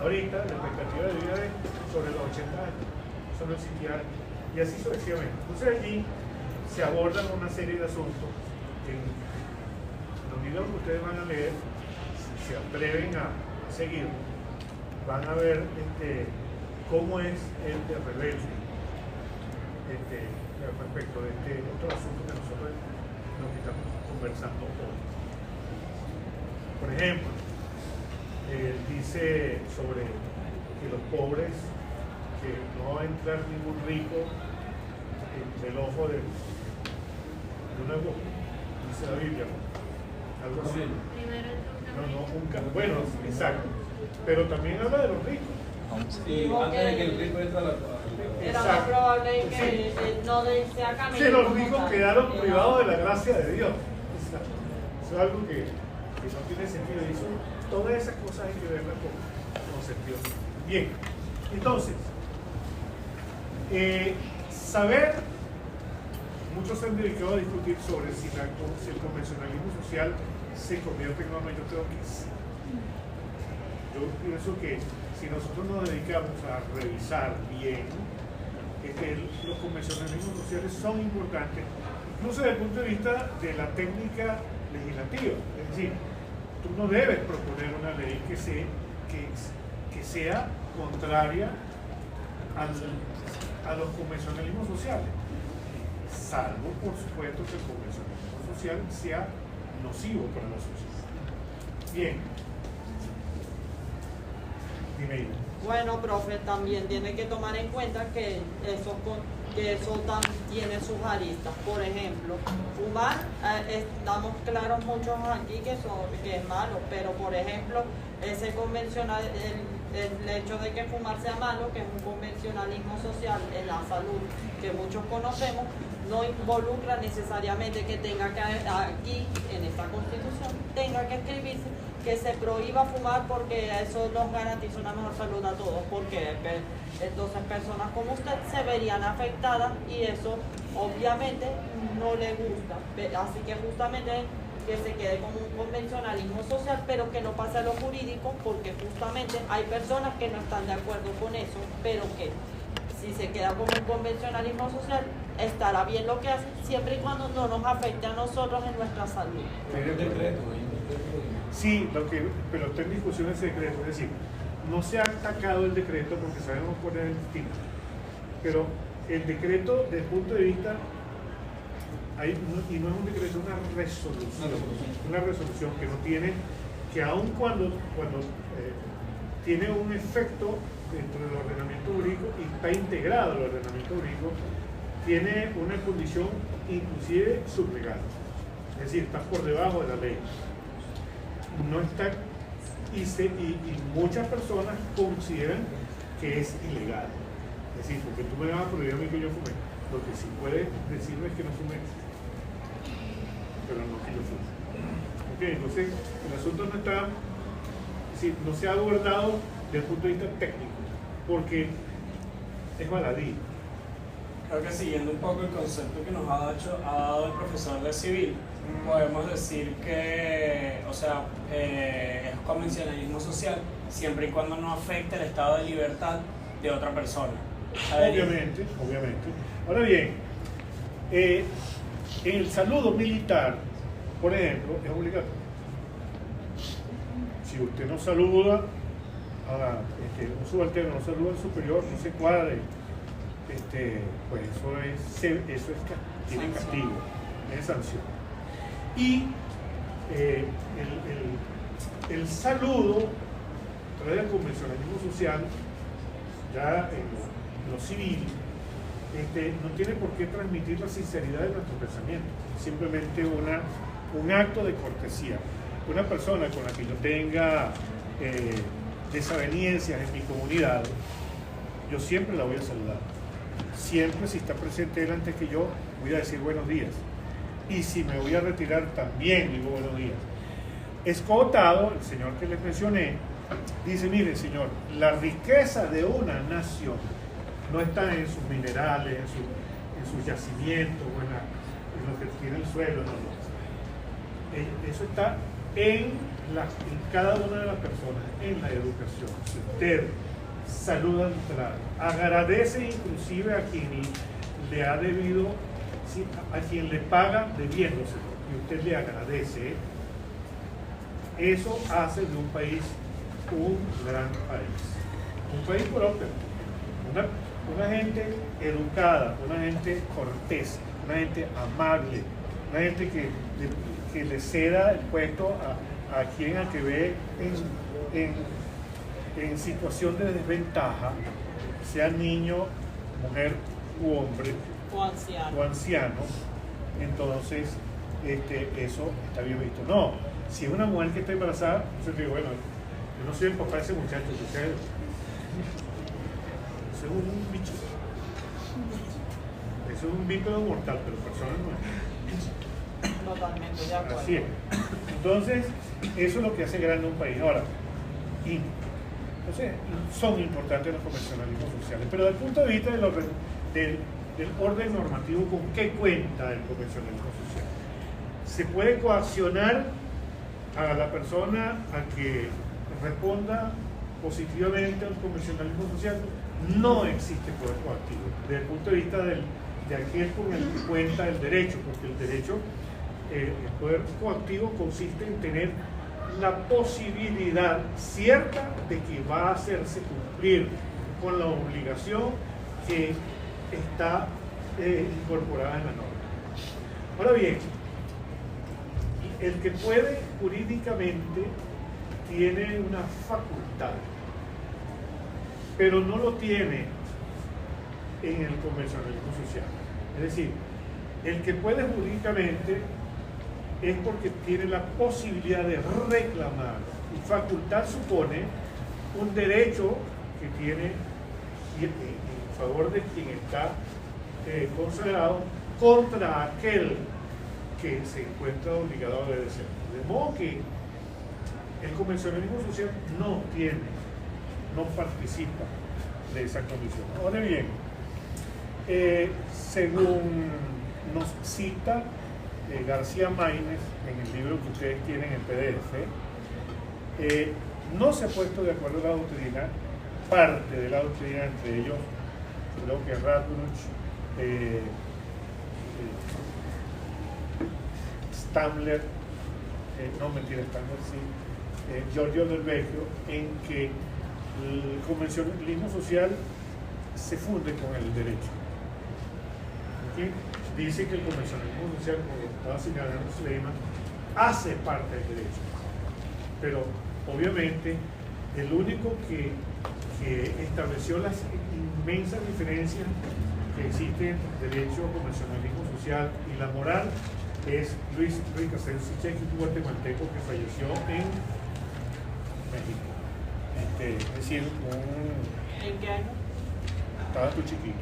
ahorita la expectativa de vida es sobre los 80 años, eso no existía antes, y así sucesivamente. Entonces allí se abordan una serie de asuntos que en los videos que ustedes van a leer, si se atreven a seguir, van a ver cómo es el de rebelde respecto de este otro asunto que nosotros estamos conversando hoy. Por ejemplo, él dice sobre que los pobres, que no va a entrar ningún rico en el ojo de una aguja, dice la Biblia, ¿no? Algo así. Bueno, exacto. Pero también habla de los ricos. Y antes de que el rico entre a la era más probable que no sea camino. Que los ricos quedaron privados de la gracia de Dios. Eso es algo que no tiene sentido. Y eso, todas esas cosas hay que verlas con sentido. Bien, entonces, saber, muchos se han dedicado a discutir sobre si el convencionalismo social se convierte en norma. Yo creo que sí. Yo pienso que si nosotros nos dedicamos a revisar bien, los convencionalismos sociales son importantes, incluso desde el punto de vista de la técnica legislativa. Es decir, tú no debes proponer una ley que sea contraria a los convencionalismos sociales, salvo, por supuesto, que el convencionalismo social sea nocivo para la sociedad. Bien. Dime. Bueno, profe, también tiene que tomar en cuenta que eso tiene sus aristas. Por ejemplo, fumar, estamos claros muchos aquí que es malo, pero por ejemplo, ese convencional, el hecho de que fumar sea malo, que es un convencionalismo social en la salud que muchos conocemos, no involucra necesariamente que tenga que aquí, en esta Constitución, tenga que escribirse que se prohíba fumar porque eso nos garantiza una mejor salud a todos, porque entonces personas como usted se verían afectadas y eso obviamente no le gusta. Así que justamente que se quede como un convencionalismo social, pero que no pase a lo jurídico, porque justamente hay personas que no están de acuerdo con eso, pero que si se queda como un convencionalismo social, estará bien lo que hace, siempre y cuando no nos afecte a nosotros en nuestra salud. Sí, pero está en discusión ese decreto, es decir, no se ha atacado el decreto porque sabemos cuál es el destino, pero el decreto desde el punto de vista, y no es un decreto, es una resolución que no tiene, que aun cuando tiene un efecto dentro del ordenamiento jurídico y está integrado al ordenamiento jurídico, tiene una condición inclusive sublegal, es decir, está por debajo de la ley. No está, y muchas personas consideran que es ilegal. Es decir, porque tú me vas a prohibir a mí que yo fume. Lo que sí puedes decirme es que no fume, pero no que yo fume. Okay, entonces, el asunto no está, es decir, no se ha abordado desde el punto de vista técnico, porque es baladí. Creo que siguiendo un poco el concepto que nos ha dado el profesor de civil, podemos decir que, o sea, es convencionalismo social siempre y cuando no afecte el estado de libertad de otra persona. Obviamente. Ahora bien, el saludo militar, por ejemplo, es obligatorio. Si usted no saluda un subalterno, no saluda al superior, no se cuadre, pues eso tiene castigo, tiene sanción. Y el saludo, a través del convencionalismo social, ya en lo civil, no tiene por qué transmitir la sinceridad de nuestro pensamiento, simplemente un acto de cortesía. Una persona con la que yo tenga desavenencias en mi comunidad, yo siempre la voy a saludar. Siempre, si está presente delante que yo, voy a decir buenos días. Y si me voy a retirar, también digo buenos días. Escotado, el señor que les mencioné, dice, mire señor, la riqueza de una nación no está en sus minerales, en sus yacimientos, en lo que tiene el suelo, no. Eso está en cada una de las personas, en la educación. Si usted saluda al entrar, agradece inclusive a quien le ha debido, a quien le paga debiéndose, y usted le agradece, eso hace de un país un gran país. Un país próspero, una gente educada, una gente cortés, una gente amable, una gente que le ceda el puesto a quien al que ve en situación de desventaja, sea niño, mujer u hombre o anciano, entonces eso está bien visto. No, si es una mujer que está embarazada, yo digo, bueno, yo no soy el papá de ese muchacho, eso es un bicho, eso es un bípedo mortal, pero persona no es. Totalmente de acuerdo. Así es. Entonces, eso es lo que hace grande un país. Ahora, entonces, son importantes los convencionalismos sociales, pero desde el punto de vista del orden normativo, ¿con qué cuenta el convencionalismo social? ¿Se puede coaccionar a la persona a que responda positivamente al convencionalismo social? No existe poder coactivo, desde el punto de vista de aquel con el que cuenta el derecho, porque el derecho, el poder coactivo consiste en tener la posibilidad cierta de que va a hacerse cumplir con la obligación que está incorporada en la norma. Ahora bien, el que puede jurídicamente tiene una facultad pero no lo tiene en el convencionalismo social. Es decir, el que puede jurídicamente es porque tiene la posibilidad de reclamar, y facultad supone un derecho que tiene en favor de quien está consagrado contra aquel que se encuentra obligado a obedecer. De modo que el convencionalismo social no participa de esa condición. Ahora bien, según nos cita García Maínez en el libro que ustedes tienen en PDF, no se ha puesto de acuerdo la doctrina, parte de la doctrina, entre ellos creo que Radbruch, Stamler, Giorgio Del Vecchio, en que el convencionalismo social se funde con el derecho. ¿Okay? Dice que el convencionalismo social, como estaba señalando Suleiman, hace parte del derecho. Pero obviamente el único que estableció las inmensas diferencias que existen entre derecho, convencionalismo social y la moral es Luis Ricasén Sichés, un guatemalteco que falleció en México. Es decir, ¿En qué año? Estaba tú chiquito.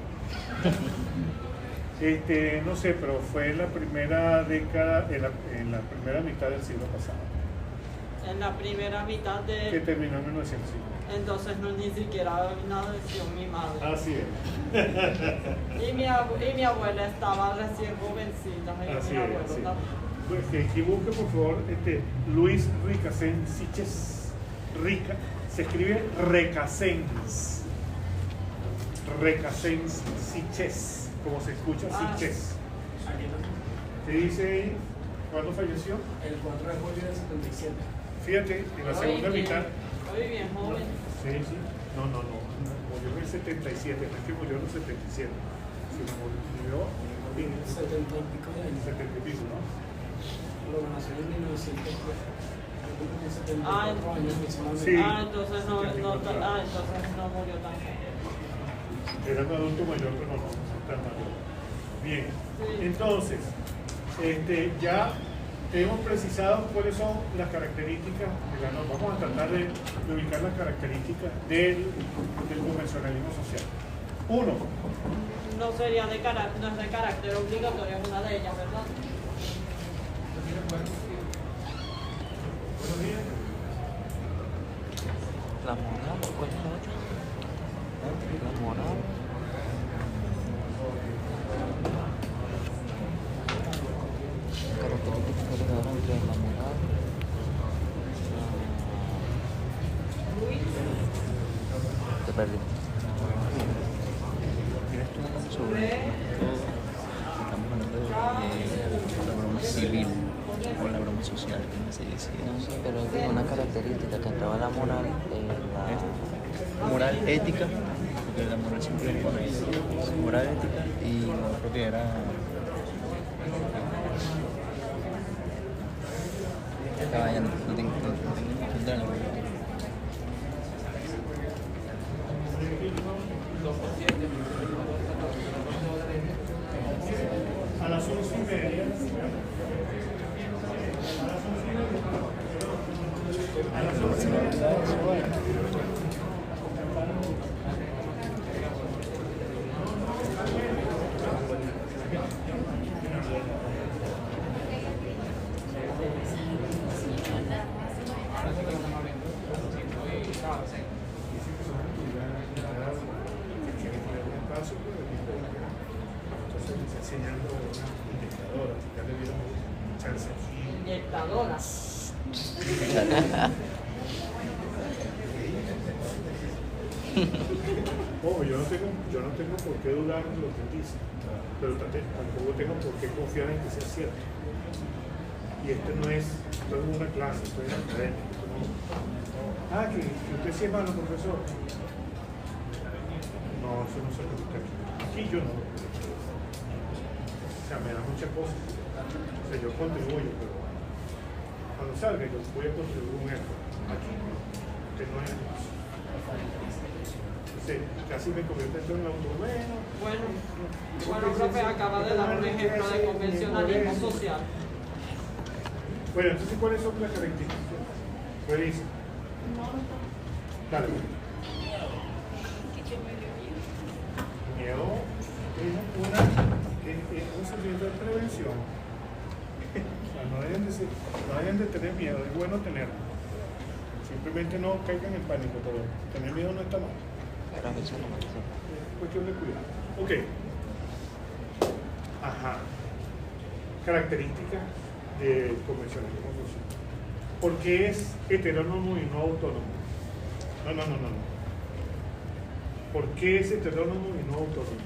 No sé, pero fue en la primera década, en la primera mitad del siglo pasado. En la primera mitad de... Que terminó en 1905. Entonces no ni siquiera nació mi madre. Así es. Y mi abuela estaba recién jovencita. Así mi abuelo es, sí. también. Pues que busque por favor Luis Ricasén Sichés. Se escribe Recasens. Recasens Sichés, como se escucha, Sichés. ¿Qué dice ahí? ¿Cuándo falleció? El 4 de julio del 77. Fíjate, en la segunda mitad. Hoy bien joven. Sí. No. Murió en el 77, no es que murió en el 77. Sino murió en el 70 y pico de años. 70 y pico, ¿no? Lo nació en 1910. Sí. Entonces no murió tan joven. Era un adulto mayor, pero no tan mayor. Bien, Sí. entonces, ya hemos precisado cuáles son las características de la norma. Vamos a tratar de ubicar las características del convencionalismo social. Uno, No es de carácter obligatorio una de ellas, ¿verdad? La moral, ¿cuál es la otra? La moral. Características que le dan entre la moral. Te perdí. Sobre estamos hablando de la broma civil o la broma social, como se dice. No sé, pero es una característica que entraba la moral, la moral ética, porque la moral siempre es moral ética y la propia era vaya, no tengo a las 11:30. Enseñando una inyectadora, ya le dieron chance. Inyectadora. Ojo, yo no tengo por qué dudar en lo que dice, pero tampoco tengo por qué confiar en que sea cierto. Y esto es una clase, esto es académico. Que usted sí es malo, profesor. No, eso no se pregunta aquí. Aquí yo no. O sea, me da muchas cosas. O sea, yo contribuyo, pero cuando salga yo voy a contribuir un ejemplo. Aquí, que no es. Sí, casi me convierte en un auto Bueno, profe, acaba de dar un ejemplo de convencionalismo social. Bueno, entonces, ¿cuáles son las características? Revisa. Dale. Miedo es un sentimiento de prevención. O sea, no deben de tener miedo, es bueno tenerlo. Simplemente no caigan en pánico, pero tener miedo no está mal. Es cuestión de cuidado. Ok. Ajá. Características del convencionalismo social. ¿Por qué es heterónomo y no autónomo? No. ¿Por qué es heterónomo y no autónomo?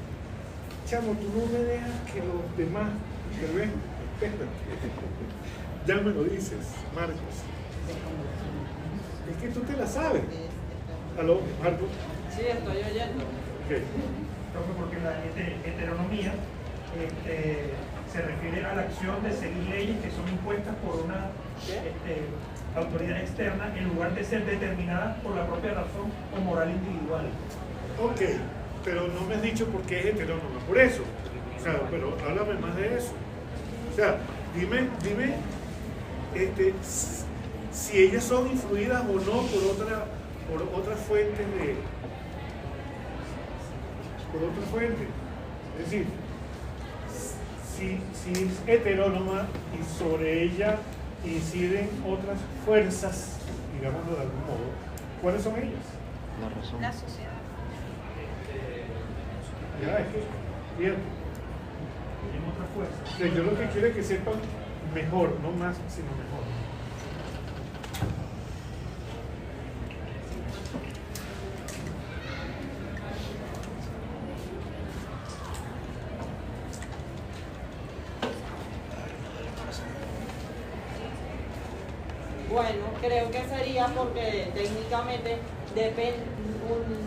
Chamo, tú no me dejas que los demás te ven. Ya me lo dices, Marcos. Es que tú te la sabes. ¿Aló, Marcos? Sí, estoy oyendo. Okay. Porque la heteronomía se refiere a la acción de seguir leyes que son impuestas por una autoridad externa en lugar de ser determinadas por la propia razón o moral individual. Ok, pero no me has dicho por qué es heterónoma. Por eso. O sea, pero háblame más de eso. O sea, dime si ellas son influidas o no por otras fuentes por otras fuentes. Es decir, si es heterónoma y sobre ella inciden otras fuerzas, digámoslo de algún modo, ¿cuáles son ellas? La sociedad. Ya, es que, bien. Tienen otras fuerzas. O sea, yo lo que quiero es que sepan mejor, no más, sino mejor. Bueno, creo que sería porque técnicamente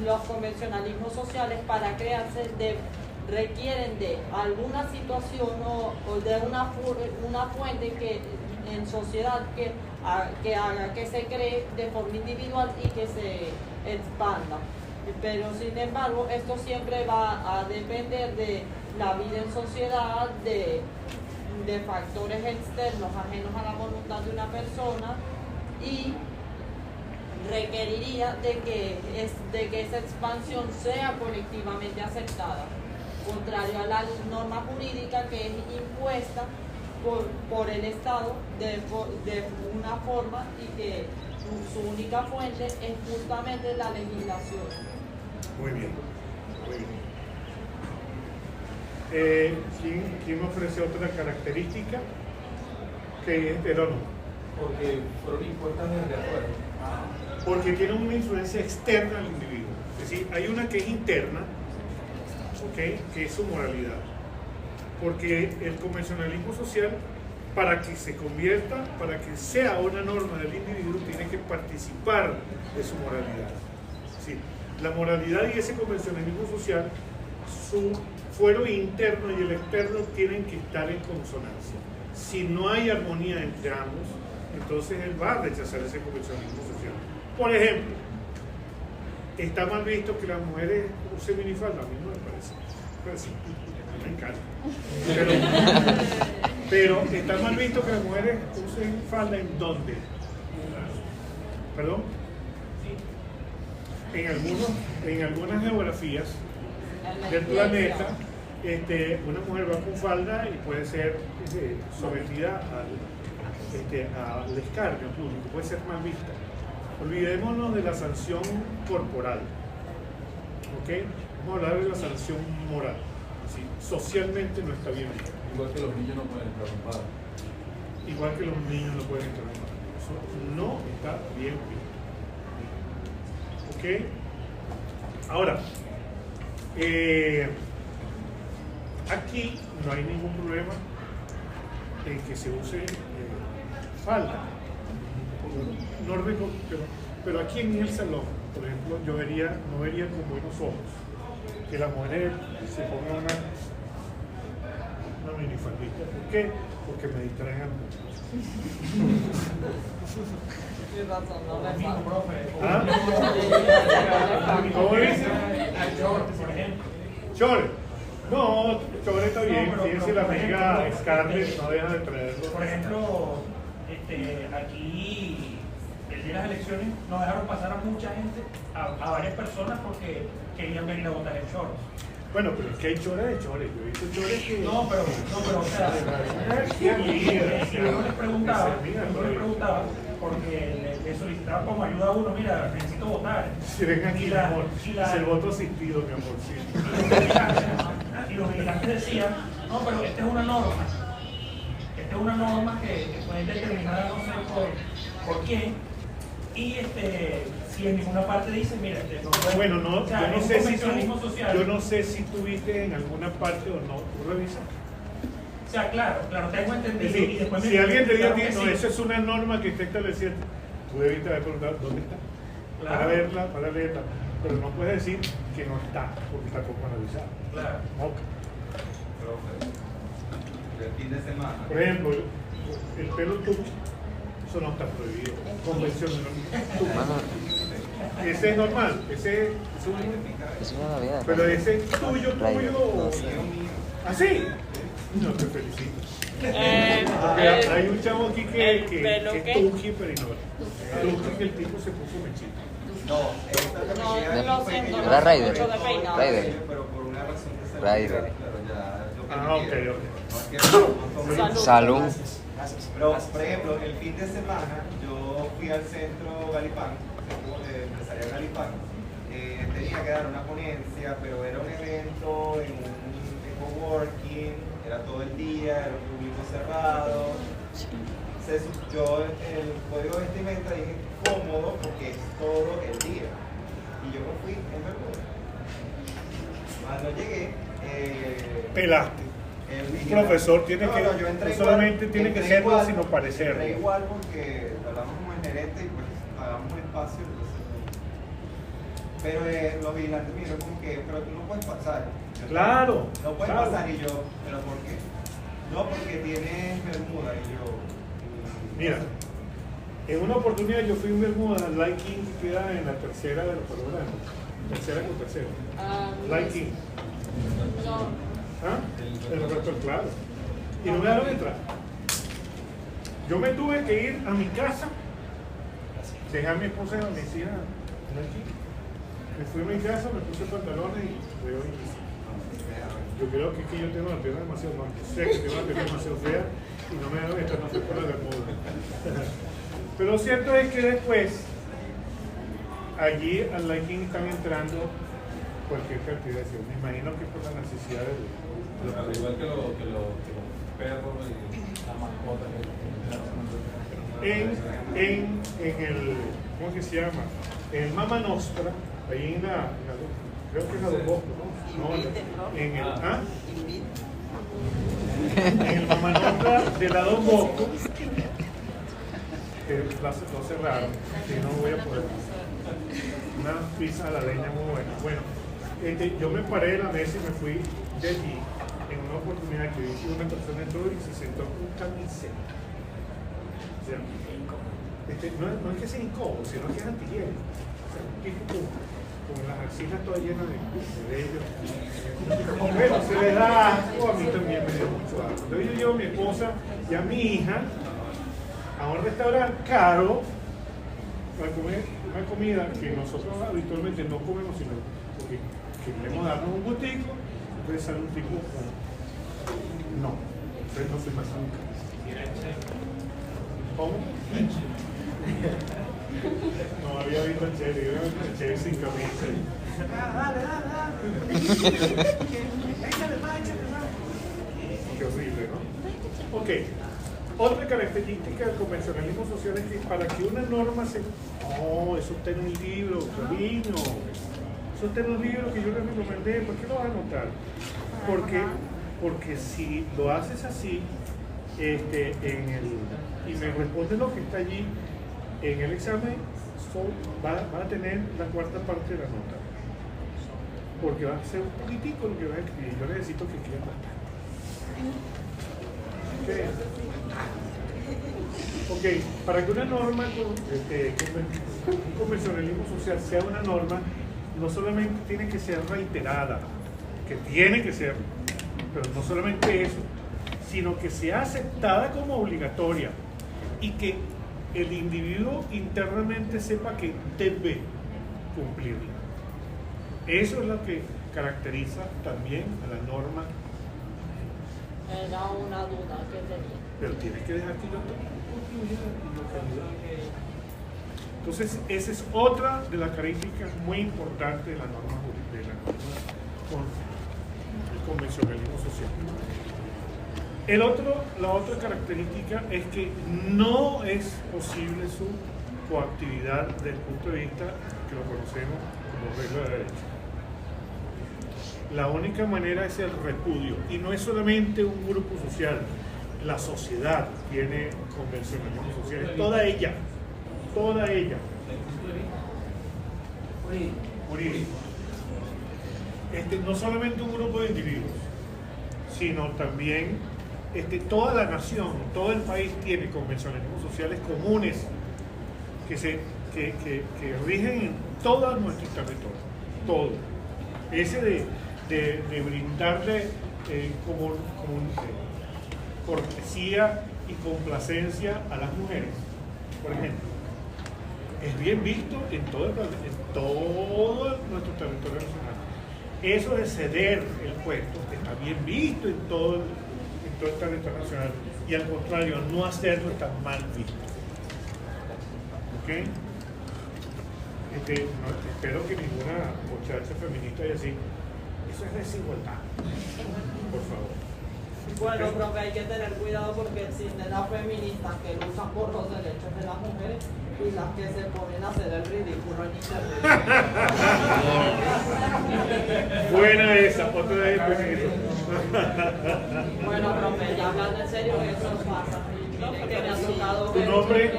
los convencionalismos sociales para crearse requieren de alguna situación o de una fuente que en sociedad que haga que se cree de forma individual y que se expanda. Pero sin embargo, esto siempre va a depender de la vida en sociedad, de factores externos ajenos a la voluntad de una persona, y requeriría de que esa expansión sea colectivamente aceptada, contrario a la norma jurídica que es impuesta por el Estado de una forma y que su única fuente es justamente la legislación. Muy bien, muy bien. ¿Quién ofrece otra característica que es heterónomo? Porque fueron impuestas desde afuera. Porque tiene una influencia externa al individuo. Es decir, hay una que es interna, ¿okay?, que es su moralidad. Porque el convencionalismo social, para que se convierta, para que sea una norma del individuo, tiene que participar de su moralidad. Sí, la moralidad y ese convencionalismo social, su fuero interno y el externo tienen que estar en consonancia. Si no hay armonía entre ambos, entonces él va a rechazar ese convencionalismo social. Por ejemplo, está mal visto que las mujeres usen minifalda. A mí no me parece. Pero sí, me encanta. Pero está mal visto que las mujeres usen falda ¿en dónde? ¿Perdón? En algunas geografías del planeta, una mujer va con falda y puede ser sometida al escarnio público, puede ser mal vista. Olvidémonos de la sanción corporal, ¿ok? Vamos a hablar de la sanción moral. ¿Sí? Socialmente no está bien visto. Igual que los niños no pueden entrar en bar. Igual que los niños no pueden entrar en bar. Eso no está bien visto. ¿Ok? Ahora, aquí no hay ningún problema en que se use falda. Pero aquí en el salón, por ejemplo, yo no vería con buenos ojos que las mujeres se pongan una minifaldista. ¿Por qué? Porque me distraen al mundo. Tienes razón, no me Mismo, pasa. profe. ¿Ah? ¿Cómo dice? Al short, por ejemplo. Chore. No, Chore está bien. No, Fíjense, la amiga Scarlett no deja de traerlo. Por ejemplo, aquí el día de las elecciones nos dejaron pasar a mucha gente, a varias personas porque querían venir a votar en shorts. Bueno, pero es que hay chores de chores. Yo he visto chores que. No, pero, o sea, yo les preguntaba, porque le solicitaba como ayuda a uno, mira, necesito votar. Si ven aquí, mi amor, es el voto asistido, mi amor, sí. Y los vigilantes decían, no, pero esta es una norma. Esta es una norma que pueden determinar, no sé por qué. Y si en ninguna parte dice, mira, no puede, Bueno, no, o sea, yo no sé si social. tuviste en alguna parte o no. ¿Tú revisas? O sea, claro, tengo entendido. Es decir, y después si alguien te dice a ti, claro que no, sí. eso es una norma que está establecida, tú debiste haber preguntado dónde está. Claro. Para verla, para leerla. Pero no puedes decir que no está, porque está analizada. Claro. Ok. El fin de semana. Por ejemplo, el pelo tuyo, eso no está prohibido. Convención no. Ese es normal, ese Es una Navidad. pero ese es tuyo, Raider, no. ¿así? No, te felicito. Porque hay un chavo aquí que es Tuki, pero no. Tuki, que el tipo se puso mechito. No, esta es No, lo siento. Era Raider. Mucho de peinado. Raider. pero por una razón de salud. Raider. Pero ya, lo que Ah, ok, quiero. ok. No, es que no son- Salud. Pero, por ejemplo, el fin de semana yo fui al centro Galipán, centro empresarial Galipán. Tenía que dar una ponencia, pero era un evento en un coworking, era todo el día, era un público cerrado. Yo el código de vestimenta dije cómodo porque es todo el día. Y yo me fui en bermuda. Cuando llegué, Pelaste. el Un vigilante- profesor tiene No, que, no, yo entré no igual, solamente tiene que entré serlo, igual, sino parecerlo. entré igual porque hablamos como el gerente y pues pagamos un espacio. Entonces, pero los vigilantes me dijeron como que, pero tú no puedes pasar. Yo, Claro, no puedes claro. pasar y yo, ¿pero por qué? No, porque tienes bermuda y yo. Mira, en una oportunidad yo fui en Bermuda al Light King que queda en la tercera de los Palogranos. Tercera con tercera. Light King. No. ¿Ah? El resto, claro. Y no me dejaron entrar. Yo me tuve que ir a mi casa, dejar a mi esposa y a mis hijas en Light King. Me fui a mi casa, me puse pantalones y veo yo creo que es que yo tengo la pierna demasiado mal. Sé que tengo la pierna demasiado fea y no me dejaron entrar, no sé por la moda. Pero lo cierto es que después, allí al Light King están entrando cualquier cantidad de ciudades. Me imagino que por la necesidad de Al igual que los perros y las mascotas. en el, ¿cómo que se llama? En el Mama Nostra, ahí en la creo que es la Don Bosco, ¿no? En el, ¿ah? En el Mama Nostra de la Don Bosco, que lo cerraron, que no voy a poder. Una pizza a la leña muy buena. Bueno, yo me paré de la mesa y me fui de allí en una oportunidad que vi que una persona entró y se sentó con camiseta. O sea, no es que sea incómodo, sino que es antihigiénico. O sea, un tipo con las axilas todas llenas de vello. Bueno, se le da asco, a mí también me dio mucho asco. Entonces yo llevo a mi esposa y a mi hija a un restaurante caro para comer una comida que nosotros habitualmente no comemos, sino porque queremos darnos un gustico. Entonces sale un tipo con... No, entonces no soy más nunca. ¿Cómo? No había visto a Cherry, yo había visto a Cherry sin camisa. Qué horrible, ¿no? Ok. Otra característica del convencionalismo social es que para que una norma se... No, eso está en un libro, Sabino. Eso está en un libro que yo les recomendé. ¿Por qué lo vas a anotar? Porque si lo haces así, y me respondes lo que está allí, en el examen va a tener la cuarta parte de la nota. Porque va a ser un poquitico lo que va a escribir. Yo necesito que escriban bastante. Ok, para que una norma, un convencionalismo social sea una norma, no solamente tiene que ser reiterada, que tiene que ser, pero no solamente eso, sino que sea aceptada como obligatoria y que el individuo internamente sepa que debe cumplirla. Eso es lo que caracteriza también a la norma. Era una duda que tenía. Pero tienes que dejar que yo concluya y localidad. Entonces, esa es otra de las características muy importantes de la norma con el convencionalismo social. La otra característica es que no es posible su coactividad desde el punto de vista que lo conocemos como regla de derecho. La única manera es el repudio, y no es solamente un grupo social, la sociedad tiene convencionalismo social, toda ella. Jurídico. No solamente un grupo de individuos, sino también toda la nación, todo el país tiene convencionalismos sociales comunes que rigen en todo nuestro territorio, todo. Ese de brindarle como cortesía y complacencia a las mujeres, por ejemplo, es bien visto en todo nuestro territorio nacional. Eso de ceder el puesto está bien visto en todo el territorio nacional, y al contrario, no hacerlo está mal visto. ¿Ok? Espero que ninguna muchacha feminista haya así. Eso es desigualdad. Por favor. Bueno, profe, hay que tener cuidado porque existen las feministas que luchan por los derechos de las mujeres y las que se ponen a hacer el ridículo en internet. Buena esa, otra vez feminista. Bueno, profe, ya hablando en serio, eso pasa. Miren que me ha tocado ¿Tu ver- nombre?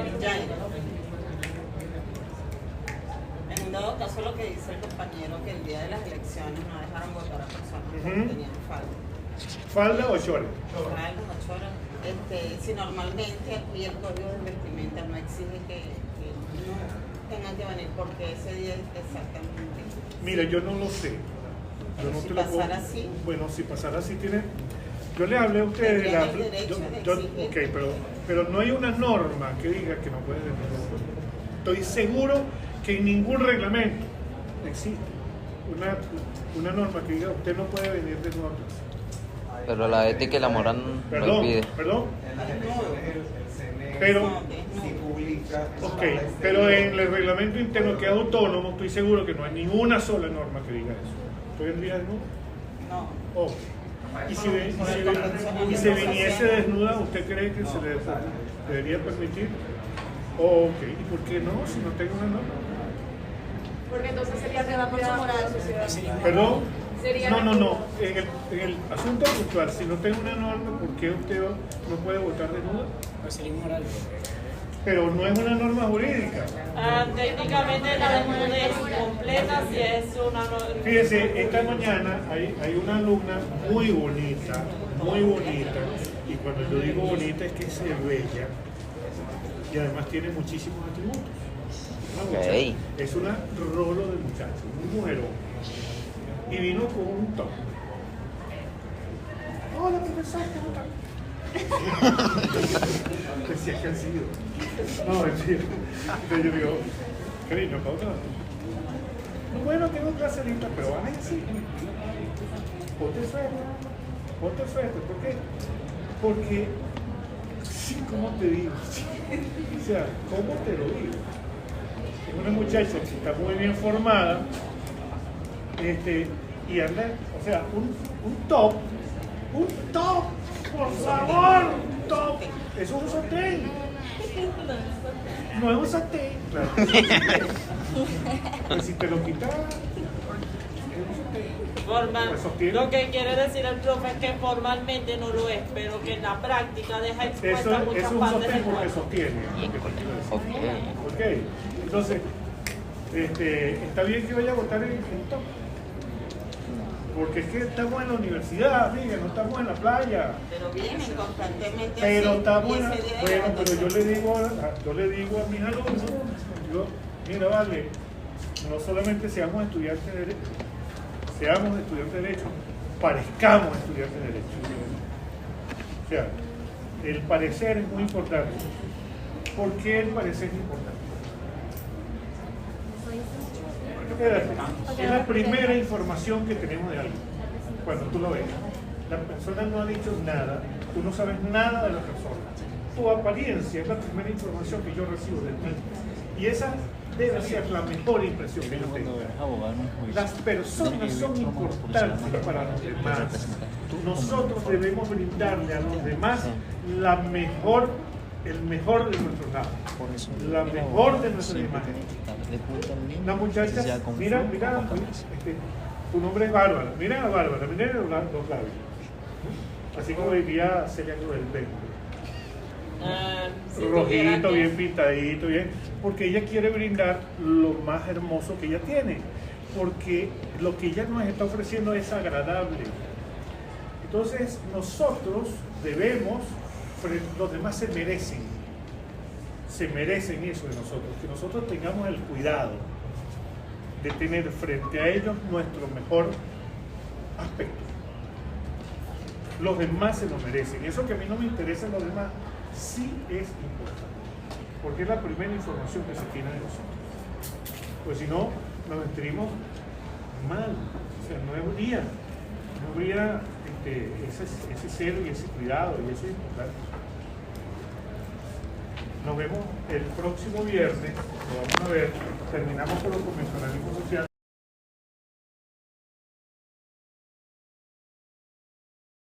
En dado caso, lo que dice el compañero, que el día de las elecciones no dejaron votar a personas que tenían falda. ¿Falda o chora? Falda o chora. Si normalmente aquí el código de vestimenta no exige que no tengan que venir porque ese día es exactamente. Mira, yo no lo sé. Yo no Si te lo puedo- pasara así. Bueno, si pasara así tiene. Yo les hablé a ustedes de la. Tendrían el derecho de exigir. Ok, pero no hay una norma que diga que no puede venir. Estoy seguro que en ningún reglamento existe una norma que diga usted no puede venir de nuevo a clase. Pero la ética y la moral lo impide. Perdón. En las elecciones el CNE Pero, si publica. ok, pero en el reglamento interno que es autónomo, estoy seguro que no hay ninguna sola norma que diga eso. ¿Usted vendría desnudo? No. Ok. ¿Y si se viniese desnuda, usted cree que se le debería permitir? Ok, ¿y por qué no? Si no tengo una norma. Porque entonces sería rebajo moral. ¿Perdón? Sería No. En el asunto puntual, si no tengo una norma, ¿por qué usted no puede votar desnuda? Pues sería inmoral. Pero no es una norma jurídica. Técnicamente la desnudez completa si es una norma. Fíjese, esta mañana hay una alumna muy bonita, y cuando yo digo bonita es que es bella, y además tiene muchísimos atributos. Una muchacha, es una rolo de muchacha, un mujerón. Y vino con un top. Hola, profesor, ¿cómo está? Decía que han sido. No, mentira. Entonces yo digo, cariño, ¿para otra? No, bueno, tengo clase ahorita, pero van así. Ponte suerte. ¿Por qué? Porque, sí, ¿cómo te digo? O sea, ¿cómo te lo digo? Es una muchacha que está muy bien formada, y anda, o sea, un top, por favor, un top, eso es un satén. No es un satén, claro. Pues si te lo quitas, Lo que quiere decir el profe es que formalmente no lo es, pero que en la práctica deja expuesta muchas es un partes sostén del porque cuerpo. sostiene. Ok, entonces, está bien que vaya a votar en top. Porque es que estamos en la universidad, amiga, no estamos en la playa. Pero vienen constantemente. Pero así, estamos y en la... ese día de Bueno, la pero yo le digo a mis alumnos, mira, vale, no solamente seamos estudiantes de derecho, parezcamos estudiantes de derecho. O sea, el parecer es muy importante. ¿Por qué el parecer es importante? Es la primera información que tenemos de algo. Cuando tú lo ves, la persona no ha dicho nada, tú no sabes nada de la persona. Tu apariencia es la primera información que yo recibo de ti. Y esa debe ser la mejor impresión que yo tengo. Las personas son importantes para los demás. Nosotros debemos brindarle a los demás el mejor de nuestros lados, la mejor de nuestra imagen. La muchacha, mira, tu nombre es Bárbara, mira a Bárbara, mira los labios, así como diría Celia Cruz, rojito, bien pintadito, bien, porque ella quiere brindar lo más hermoso que ella tiene, porque lo que ella nos está ofreciendo es agradable. Entonces nosotros debemos, los demás se merecen eso de nosotros, que nosotros tengamos el cuidado de tener frente a ellos nuestro mejor aspecto. Los demás se lo merecen. Eso que a mí no me interesa en los demás sí es importante, porque es la primera información que se tiene de nosotros. Pues si no, nos sentimos mal, o sea, no habría ese celo y ese cuidado, y eso es importante. Nos vemos el próximo viernes, lo vamos a ver, terminamos con los convencionalismos sociales.